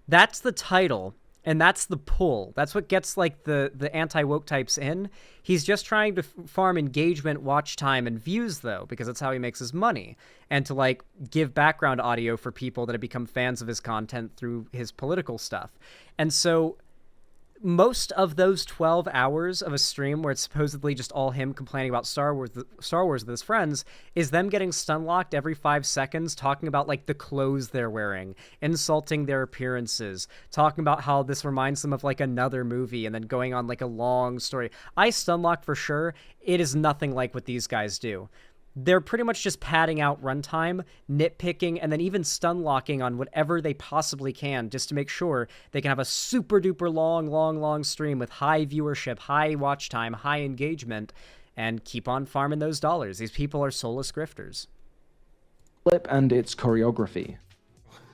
That's the title, and that's the pull. That's what gets, like, the anti-woke types in. He's just trying to farm engagement, watch time, and views, though, because that's how he makes his money. And to, like, give background audio for people that have become fans of his content through his political stuff. And so most of those 12 hours of a stream where it's supposedly just all him complaining about Star Wars with his friends is them getting stun locked every 5 seconds, talking about like the clothes they're wearing, insulting their appearances, talking about how this reminds them of like another movie, and then going on like a long story. I stun lock for sure. It is nothing like what these guys do. They're pretty much just padding out runtime, nitpicking, and then even stun locking on whatever they possibly can just to make sure they can have a super duper long stream with high viewership, high watch time, high engagement, and keep on farming those dollars. These people are soulless grifters. Clip and its choreography.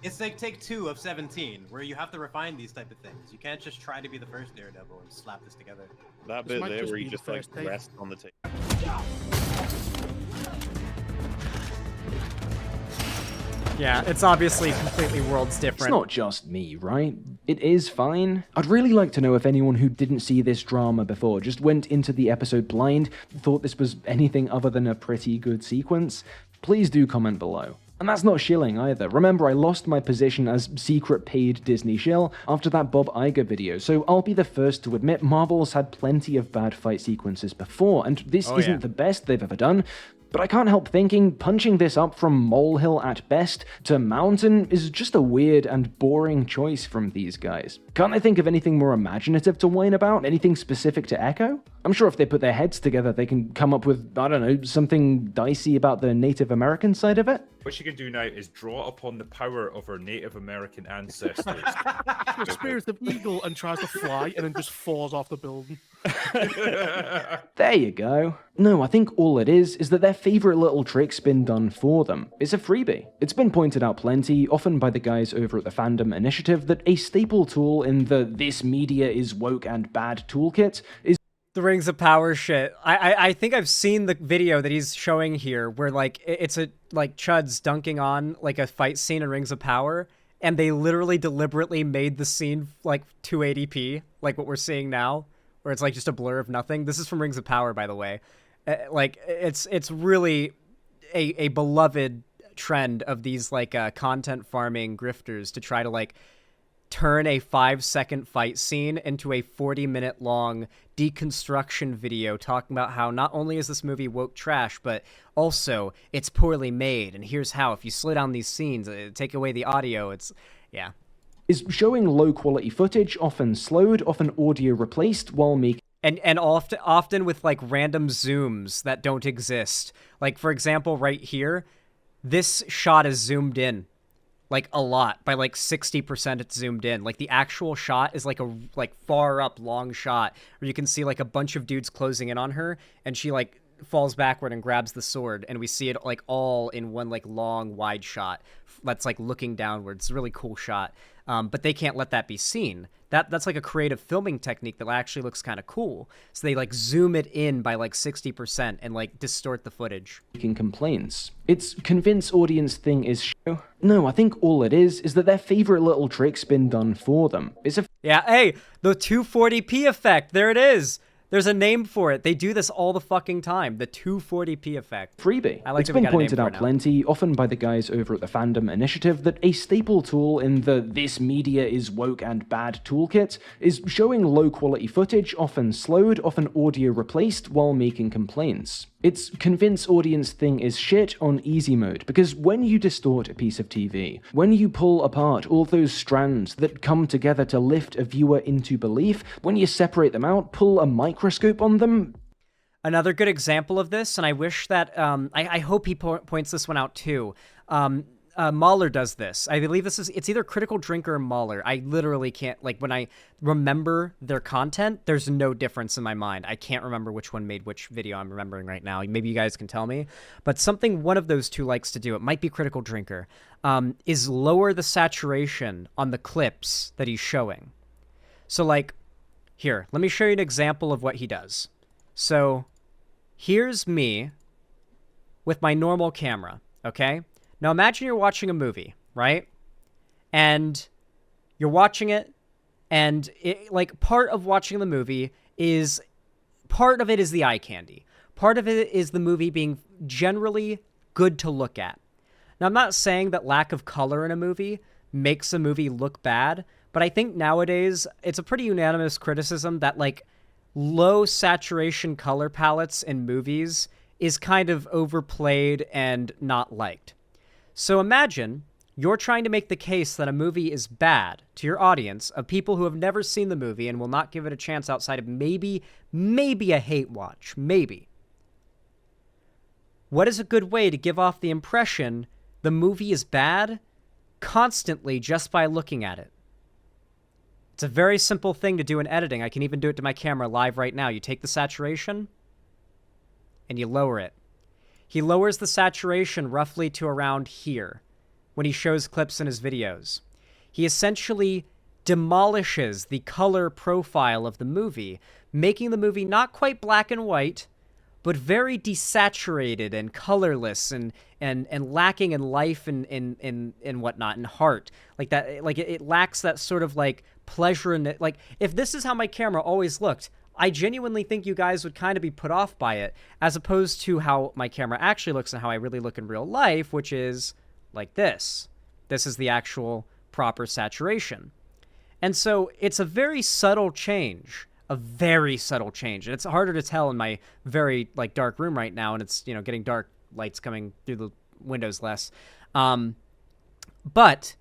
It's like take 2 of 17, where you have to refine these type of things. You can't just try to be the first Daredevil and slap this together. That bit there where you just like rest on the table. Yeah, it's obviously completely worlds different. It's not just me, right? It is fine. I'd really like to know if anyone who didn't see this drama before just went into the episode blind, thought this was anything other than a pretty good sequence. Please do comment below. And that's not shilling either. Remember, I lost my position as secret paid Disney shill after that Bob Iger video, so I'll be the first to admit Marvel's had plenty of bad fight sequences before, and this isn't the best they've ever done. But I can't help thinking punching this up from molehill at best to mountain is just a weird and boring choice from these guys. Can't I think of anything more imaginative to whine about? Anything specific to echo? I'm sure if they put their heads together, they can come up with, I don't know, something dicey about the Native American side of it? What she can do now is draw upon the power of her Native American ancestors. She spirits the eagle and tries to fly and then just falls off the building. There you go. No, I think all it is that their favorite little trick's been done for them. It's a freebie. It's been pointed out plenty, often by the guys over at the Fandom Initiative, that a staple tool in the "this media is woke and bad" toolkit is the Rings of Power shit. I think I've seen the video that he's showing here where like it's a like Chuds dunking on like a fight scene in Rings of Power, and they literally deliberately made the scene like 280p, like what we're seeing now, where it's like just a blur of nothing. This is from Rings of Power, by the way. Like it's really a beloved trend of these like content farming grifters to try to like turn a 5-second fight scene into a 40-minute long deconstruction video talking about how not only is this movie woke trash, but also it's poorly made, and here's how. If you slow down these scenes, take away the audio, it's... yeah. Is showing low-quality footage, often slowed, often audio replaced, while making... and often with like random zooms that don't exist. Like for example, right here, this shot is zoomed in like a lot by like 60%. It's zoomed in. Like the actual shot is like a far up long shot where you can see like a bunch of dudes closing in on her, and she like falls backward and grabs the sword, and we see it like all in one like long wide shot that's like looking downwards. It's a really cool shot. But they can't let that be seen. That's like a creative filming technique that actually looks kind of cool. So they like zoom it in by like 60% and like distort the footage. Making complaints. It's convince audience thing is show. No, I think all it is that their favorite little trick's been done for them. It's a yeah. Hey, the 240p effect. There it is. There's a name for it. They do this all the fucking time. The 240p effect. freebie. I like It's that we been got a name pointed for it out now. plenty, often by the guys over at the Fandom Initiative, that a staple tool in the "this media is woke and bad" toolkit is showing low-quality footage, often slowed, often audio replaced, while making complaints. Its convince audience thing is shit on easy mode, because when you distort a piece of TV, when you pull apart all those strands that come together to lift a viewer into belief, when you separate them out, pull a microscope on them. Another good example of this, and I wish that, I hope he points this one out too. Mahler does this. I believe it's either Critical Drinker or Mahler. I literally can't, like, when I remember their content, there's no difference in my mind. I can't remember which one made which video I'm remembering right now. Maybe you guys can tell me. But something one of those two likes to do, it might be Critical Drinker, is lower the saturation on the clips that he's showing. So, like, here, let me show you an example of what he does. So, here's me with my normal camera, okay? Now imagine you're watching a movie, right? And you're watching it, and like part of watching the movie is, part of it is the eye candy. Part of it is the movie being generally good to look at. Now I'm not saying that lack of color in a movie makes a movie look bad, but I think nowadays it's a pretty unanimous criticism that like low saturation color palettes in movies is kind of overplayed and not liked. So imagine you're trying to make the case that a movie is bad to your audience of people who have never seen the movie and will not give it a chance outside of maybe a hate watch, maybe. What is a good way to give off the impression the movie is bad constantly just by looking at it? It's a very simple thing to do in editing. I can even do it to my camera live right now. You take the saturation and you lower it. He lowers the saturation roughly to around here when he shows clips in his videos. He essentially demolishes the color profile of the movie, making the movie not quite black and white, but very desaturated and colorless and lacking in life and whatnot, and heart. Like that, like it lacks that sort of like pleasure in it. Like if this is how my camera always looked, I genuinely think you guys would kind of be put off by it, as opposed to how my camera actually looks and how I really look in real life, which is like this. This is the actual proper saturation. And so it's a very subtle change, and it's harder to tell in my very like dark room right now, and it's, you know, getting dark, lights coming through the windows less. But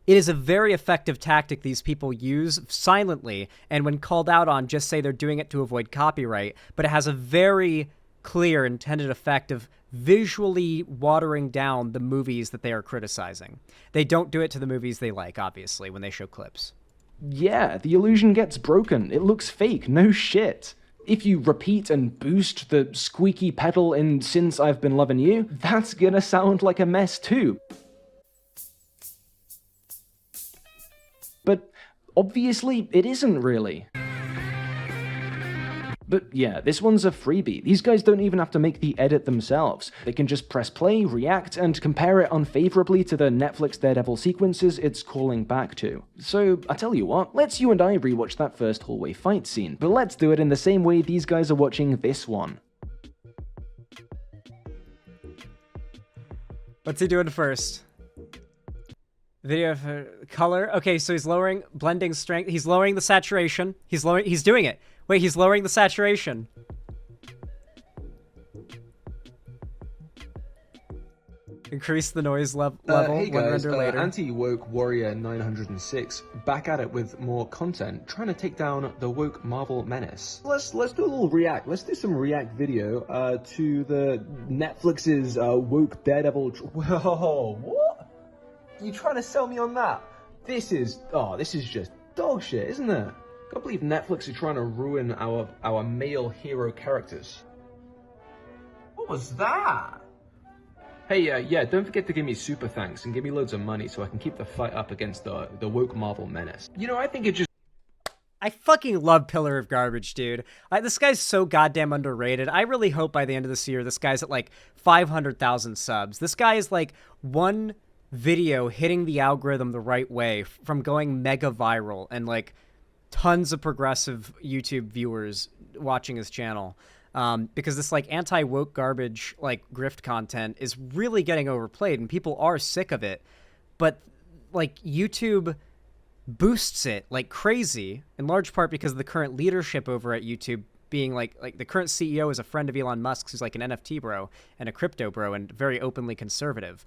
it is a very effective tactic these people use silently, and when called out on, just say they're doing it to avoid copyright, but it has a very clear intended effect of visually watering down the movies that they are criticizing. They don't do it to the movies they like, obviously, when they show clips. Yeah, the illusion gets broken. It looks fake, no shit. If you repeat and boost the squeaky pedal in Since I've Been Loving You, that's gonna sound like a mess too. But obviously, it isn't really. But yeah, this one's a freebie. These guys don't even have to make the edit themselves. They can just press play, react, and compare it unfavorably to the Netflix Daredevil sequences it's calling back to. So, I tell you what, let's you and I rewatch that first hallway fight scene, but let's do it in the same way these guys are watching this one. What's he doing first? Video for color. Okay, so he's lowering blending strength. He's lowering the saturation. He's doing it. Wait, he's lowering the saturation. Increase the noise level Hey when guys, render later. Anti-Woke Warrior 906, back at it with more content, trying to take down the woke Marvel menace. Let's do a little react. Let's do some react video to the Netflix's woke Daredevil. Whoa, what? You trying to sell me on that? This is just dog shit, isn't it? Can't believe Netflix is trying to ruin our male hero characters. What was that? Hey, yeah, don't forget to give me super thanks and give me loads of money so I can keep the fight up against the woke Marvel menace. You know, I think it just... I fucking love Pillar of Garbage, dude. This guy's so goddamn underrated. I really hope by the end of this year, this guy's at like 500,000 subs. This guy is like one video hitting the algorithm the right way from going mega viral and like tons of progressive YouTube viewers watching his channel. Because this like anti-woke garbage like grift content is really getting overplayed and people are sick of it, but like YouTube boosts it like crazy, in large part because of the current leadership over at YouTube being like the current CEO is a friend of Elon Musk's, who's like an NFT bro and a crypto bro and very openly conservative.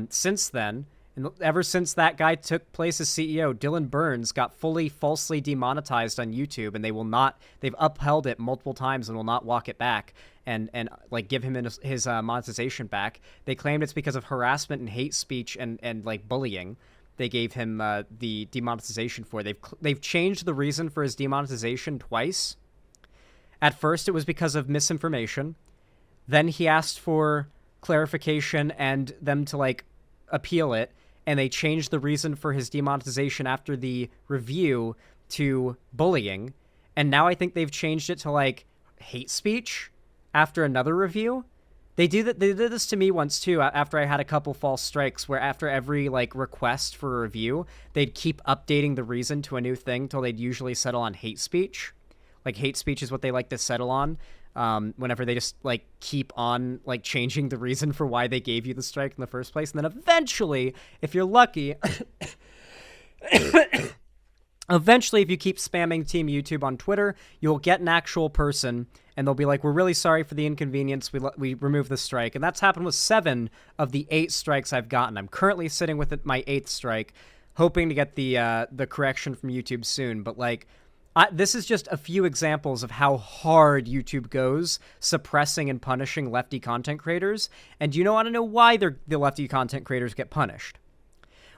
Since then, and ever since that guy took place as CEO, Dylan Burns got falsely demonetized on YouTube, and they've upheld it multiple times and will not walk it back and like give him his monetization back. They claimed it's because of harassment and hate speech and like bullying. They gave him the demonetization for. They've changed the reason for his demonetization twice. At first, it was because of misinformation. Then he asked for clarification and them to like appeal it. And they changed the reason for his demonetization after the review to bullying. And now I think they've changed it to, like, hate speech after another review. They did this to me once, too, after I had a couple false strikes, where after every, like, request for a review, they'd keep updating the reason to a new thing till they'd usually settle on hate speech. Like, hate speech is what they like to settle on. Whenever they just like keep on like changing the reason for why they gave you the strike in the first place. And then eventually, if you're lucky, eventually, if you keep spamming Team YouTube on Twitter, you'll get an actual person and they'll be like, we're really sorry for the inconvenience. We removed the strike. And that's happened with 7 of the 8 strikes I've gotten. I'm currently sitting with my 8th strike, hoping to get the correction from YouTube soon. But like, this is just a few examples of how hard YouTube goes suppressing and punishing lefty content creators. And you want to know why the lefty content creators get punished?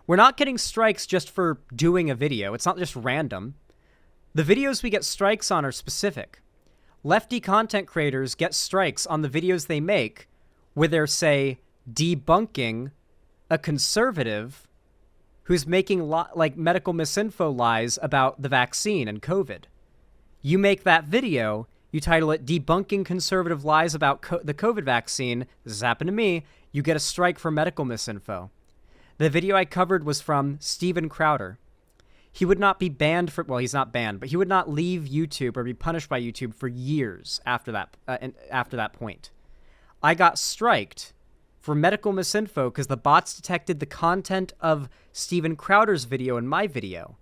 We're not getting strikes just for doing a video. It's not just random. The videos we get strikes on are specific. Lefty content creators get strikes on the videos they make where they're, say, debunking a conservative who's making like medical misinfo lies about the vaccine and COVID. You make that video, you title it Debunking Conservative Lies About the COVID Vaccine. This has happened to me. You get a strike for medical misinfo. The video I covered was from Steven Crowder. He would not be banned for, well, he's not banned, but he would not leave YouTube or be punished by YouTube for years after that point. I got striked for medical misinfo because the bots detected the content of Steven Crowder's video and my video.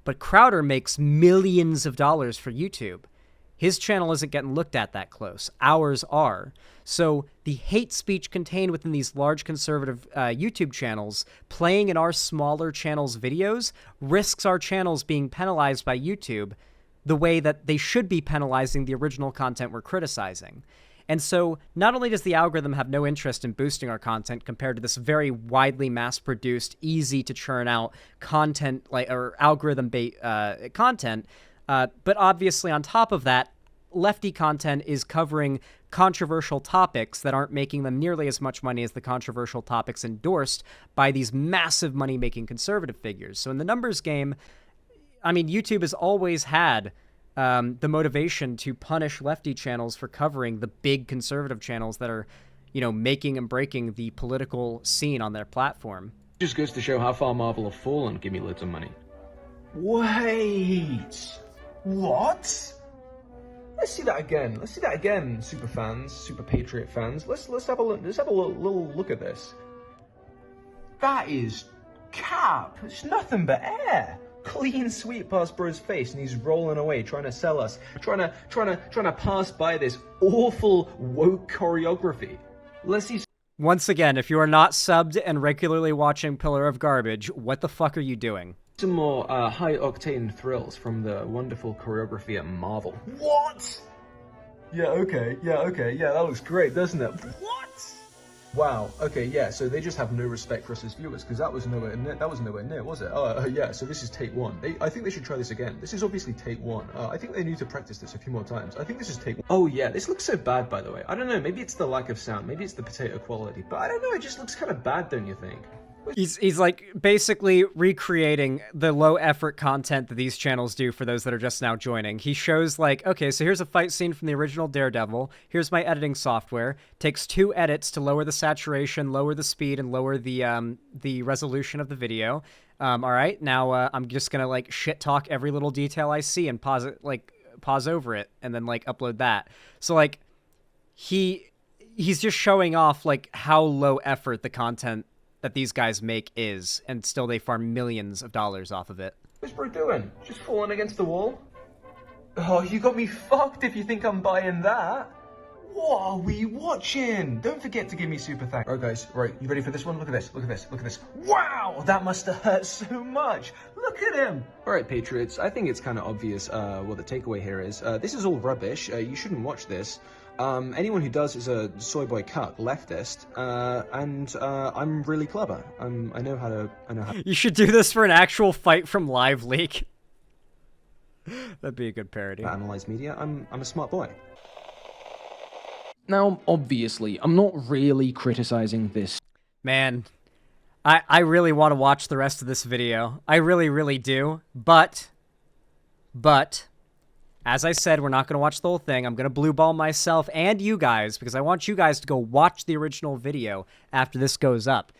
But Crowder makes millions of dollars for YouTube. His channel isn't getting looked at that close. Ours are. So the hate speech contained within these large conservative YouTube channels playing in our smaller channels' videos risks our channels being penalized by YouTube the way that they should be penalizing the original content we're criticizing. And so not only does the algorithm have no interest in boosting our content compared to this very widely mass-produced, easy to churn out content or algorithm-based content, but obviously on top of that, lefty content is covering controversial topics that aren't making them nearly as much money as the controversial topics endorsed by these massive money-making conservative figures. So in the numbers game, I mean, YouTube has always had the motivation to punish lefty channels for covering the big conservative channels that are, making and breaking the political scene on their platform. Just goes to show how far Marvel have fallen. Give me loads of money. Wait, what? Let's see that again. Let's see that again, super fans, super patriot fans. Let's have a look. Let's have a little look at this. That is cap. It's nothing but air. Clean sweep past bro's face, and he's rolling away, trying to sell us, trying to pass by this awful woke choreography. Let's see. Once again, if you are not subbed and regularly watching Pillar of Garbage, what the fuck are you doing? Some more high-octane thrills from the wonderful choreography at Marvel. What? Yeah, okay, yeah, that looks great, doesn't it? What? Wow, okay, yeah, so they just have no respect for us as viewers, because that was nowhere near, was it? Yeah, so this is take one. I think they should try this again. This is obviously take one. I think they need to practice this a few more times. I think this is take one. Oh yeah, this looks so bad, by the way. I don't know, maybe it's the lack of sound, maybe it's the potato quality, but I don't know, it just looks kind of bad, don't you think? He's like basically recreating the low effort content that these channels do for those that are just now joining. He shows like, okay, so here's a fight scene from the original Daredevil. Here's my editing software. Takes 2 edits to lower the saturation, lower the speed, and lower the resolution of the video. All right, now I'm just gonna like shit talk every little detail I see and pause over it and then like upload that. So like he's just showing off like how low effort the content that these guys make is, and still they farm millions of dollars off of it. What's bro doing? Just falling against the wall? Oh, you got me fucked if you think I'm buying that. What are we watching? Don't forget to give me super thanks. Alright guys, right, you ready for this one? Look at this, look at this, look at this. Wow, that must have hurt so much. Look at him. Alright Patriots, I think it's kind of obvious what the takeaway here is. This is all rubbish, you shouldn't watch this. Anyone who does is a soy boy cuck, leftist, and I'm really clever. I know how to. You should do this for an actual fight from Live Leak. That'd be a good parody. Analyze media. I'm a smart boy. Now, obviously, I'm not really criticizing this. Man, I really want to watch the rest of this video. I really, really do. But, as I said, we're not going to watch the whole thing. I'm going to blue ball myself and you guys because I want you guys to go watch the original video after this goes up.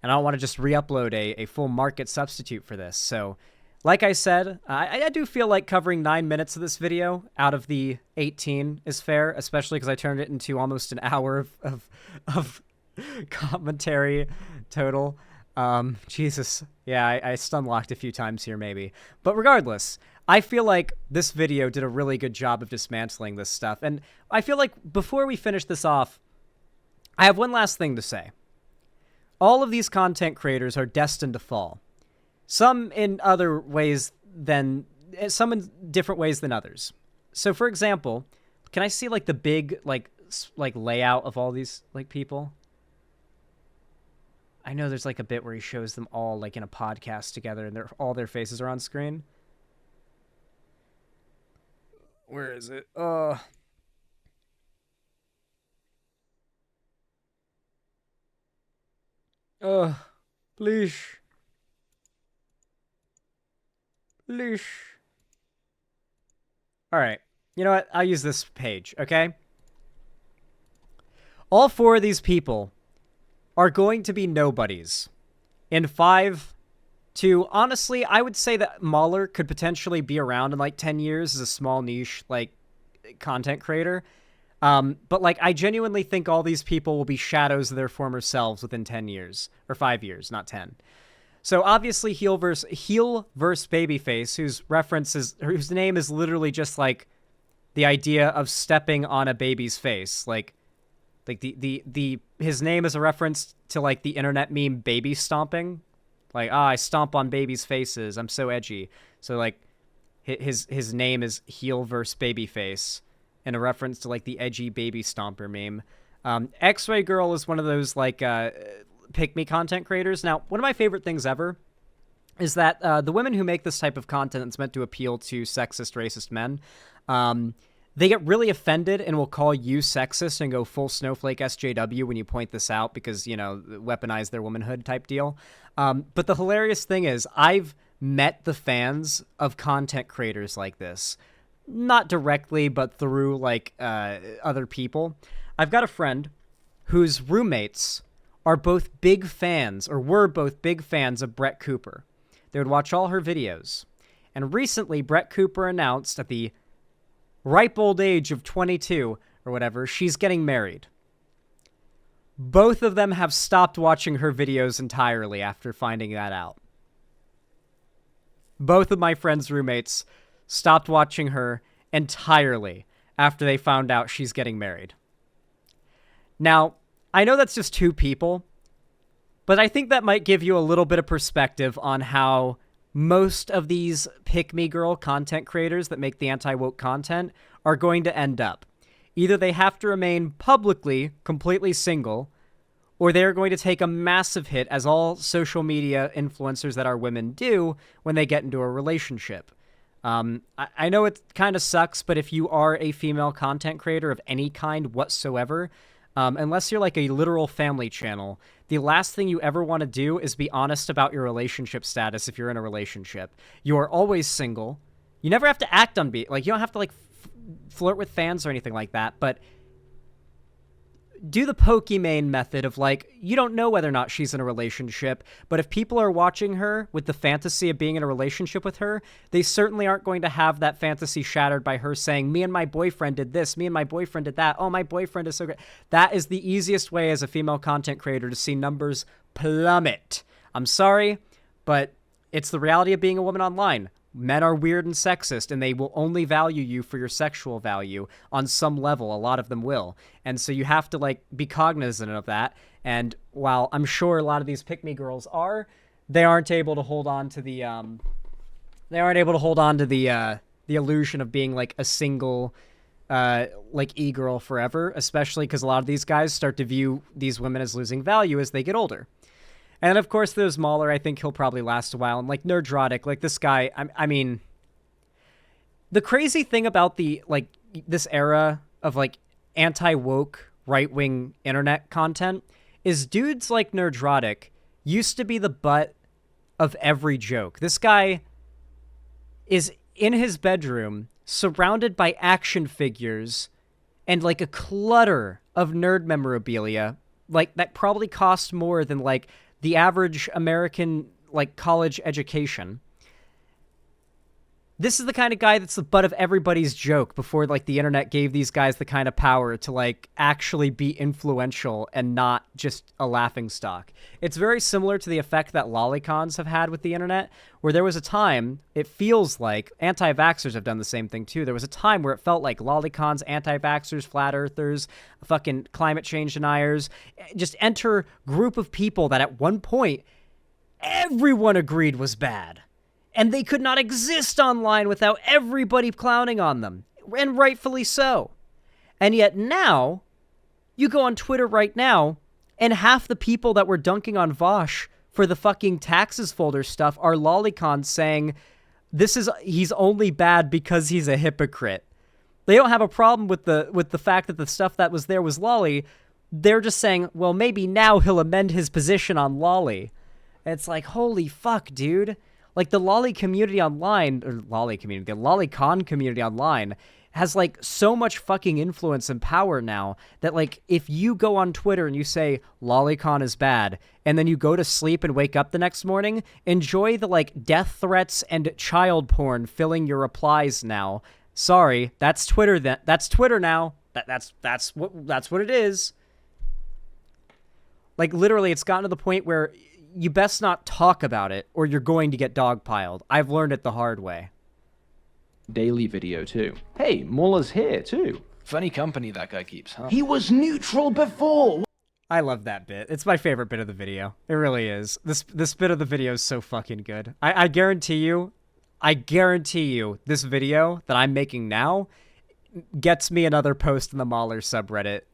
And I don't want to just re-upload a full market substitute for this. So, like I said, I do feel like covering 9 minutes of this video out of the 18 is fair, especially because I turned it into almost an hour of commentary total. Jesus. Yeah, I stun-locked a few times here maybe. But regardless, I feel like this video did a really good job of dismantling this stuff. And I feel like before we finish this off, I have one last thing to say. All of these content creators are destined to fall. Some in different ways than others. So for example, can I see like the big like layout of all these like people? I know there's like a bit where he shows them all like in a podcast together and all their faces are on screen. Where is it? Please. Please. All right. You know what? I'll use this page, okay? All 4 of these people are going to be nobodies in 5 to, honestly, I would say that Mahler could potentially be around in like 10 years as a small niche like content creator. But like I genuinely think all these people will be shadows of their former selves within 10 years or 5 years, not 10. So obviously heel versus babyface, whose name is literally just like the idea of stepping on a baby's face, like his name is a reference to like the internet meme baby stomping. Like, I stomp on babies' faces. I'm so edgy. So, like, his name is heel versus babyface, in a reference to, like, the edgy baby stomper meme. X-Ray Girl is one of those, like, pick-me content creators. Now, one of my favorite things ever is that the women who make this type of content that's meant to appeal to sexist, racist men, they get really offended and will call you sexist and go full snowflake SJW when you point this out because, you know, weaponize their womanhood type deal. But the hilarious thing is I've met the fans of content creators like this. Not directly, but through, like, other people. I've got a friend whose roommates are both big fans, or were both big fans of Brett Cooper. They would watch all her videos. And recently, Brett Cooper announced at the ripe old age of 22 or whatever, she's getting married. Both of them have stopped watching her videos entirely after finding that out. Both of my friends' roommates stopped watching her entirely after they found out she's getting married. Now, I know that's just two people, but I think that might give you a little bit of perspective on how most of these pick-me-girl content creators that make the anti-woke content are going to end up. Either they have to remain publicly completely single, or they're going to take a massive hit, as all social media influencers that are women do when they get into a relationship. I know it kind of sucks, but if you are a female content creator of any kind whatsoever, unless you're like a literal family channel, the last thing you ever want to do is be honest about your relationship status if you're in a relationship. You are always single. You never have to act on you don't have to like flirt with fans or anything like that, but do the Pokimane method of like, you don't know whether or not she's in a relationship, but if people are watching her with the fantasy of being in a relationship with her, they certainly aren't going to have that fantasy shattered by her saying, me and my boyfriend did this, me and my boyfriend did that, oh, my boyfriend is so great. That is the easiest way as a female content creator to see numbers plummet. I'm sorry, but it's the reality of being a woman online. Men are weird and sexist, and they will only value you for your sexual value on some level. A lot of them will. And so you have to, like, be cognizant of that. And while I'm sure a lot of these pick-me girls are, they aren't able to hold on to the, the illusion of being, like, a single, like, e-girl forever, especially because a lot of these guys start to view these women as losing value as they get older. And of course, there's Mahler. I think he'll probably last a while. And like Nerdrotic, like this guy, I mean, the crazy thing about this era of like anti-woke right-wing internet content is dudes like Nerdrotic used to be the butt of every joke. This guy is in his bedroom surrounded by action figures and like a clutter of nerd memorabilia, like that probably cost more than like the average American, like, college education. This is the kind of guy that's the butt of everybody's joke before, like, the internet gave these guys the kind of power to, like, actually be influential and not just a laughingstock. It's very similar to the effect that lolicons have had with the internet, where there was a time, it feels like, anti-vaxxers have done the same thing too. There was a time where it felt like lolicons, anti-vaxxers, flat earthers, fucking climate change deniers, just enter group of people that at one point, everyone agreed was bad. And they could not exist online without everybody clowning on them. And rightfully so. And yet now, you go on Twitter right now, and half the people that were dunking on Vosh for the fucking taxes folder stuff are lolicons saying, he's only bad because he's a hypocrite. They don't have a problem with the fact that the stuff that was there was lolly. They're just saying, well, maybe now he'll amend his position on lolly. And it's like, holy fuck, dude. Like, the lolly community online, or the lolicon community online has, like, so much fucking influence and power now that, like, if you go on Twitter and you say, lolicon is bad, and then you go to sleep and wake up the next morning, enjoy the, like, death threats and child porn filling your replies now. Sorry, that's Twitter that's Twitter now. That's what it is. Like, literally, it's gotten to the point where you best not talk about it or you're going to get dogpiled. I've learned it the hard way. Daily video too. Hey, Muller's here too. Funny company that guy keeps, huh? He was neutral before. I love that bit. It's my favorite bit of the video. It really is. This bit of the video is so fucking good. I guarantee you, this video that I'm making now gets me another post in the Mahler subreddit.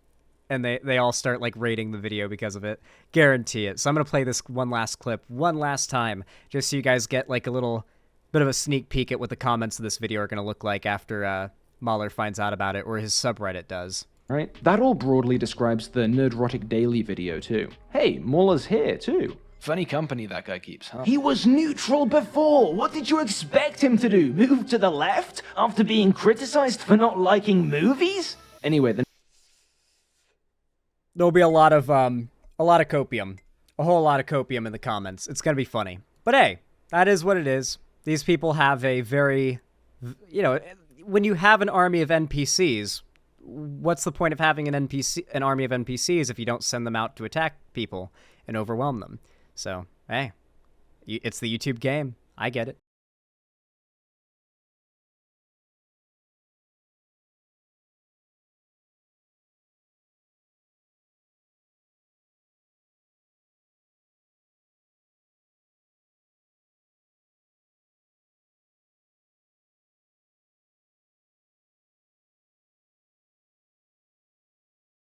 And they all start, like, rating the video because of it. Guarantee it. So I'm going to play this one last clip one last time, just so you guys get, like, a little bit of a sneak peek at what the comments of this video are going to look like after Mahler finds out about it, or his subreddit does. Right? That all broadly describes the Nerdrotic Daily video, too. Hey, Muller's here, too. Funny company that guy keeps, huh? He was neutral before. What did you expect him to do? Move to the left after being criticized for not liking movies? Anyway, there'll be a lot of copium. A whole lot of copium in the comments. It's going to be funny. But hey, that is what it is. These people have a very, when you have an army of NPCs, what's the point of having an army of NPCs if you don't send them out to attack people and overwhelm them? So, hey, it's the YouTube game. I get it.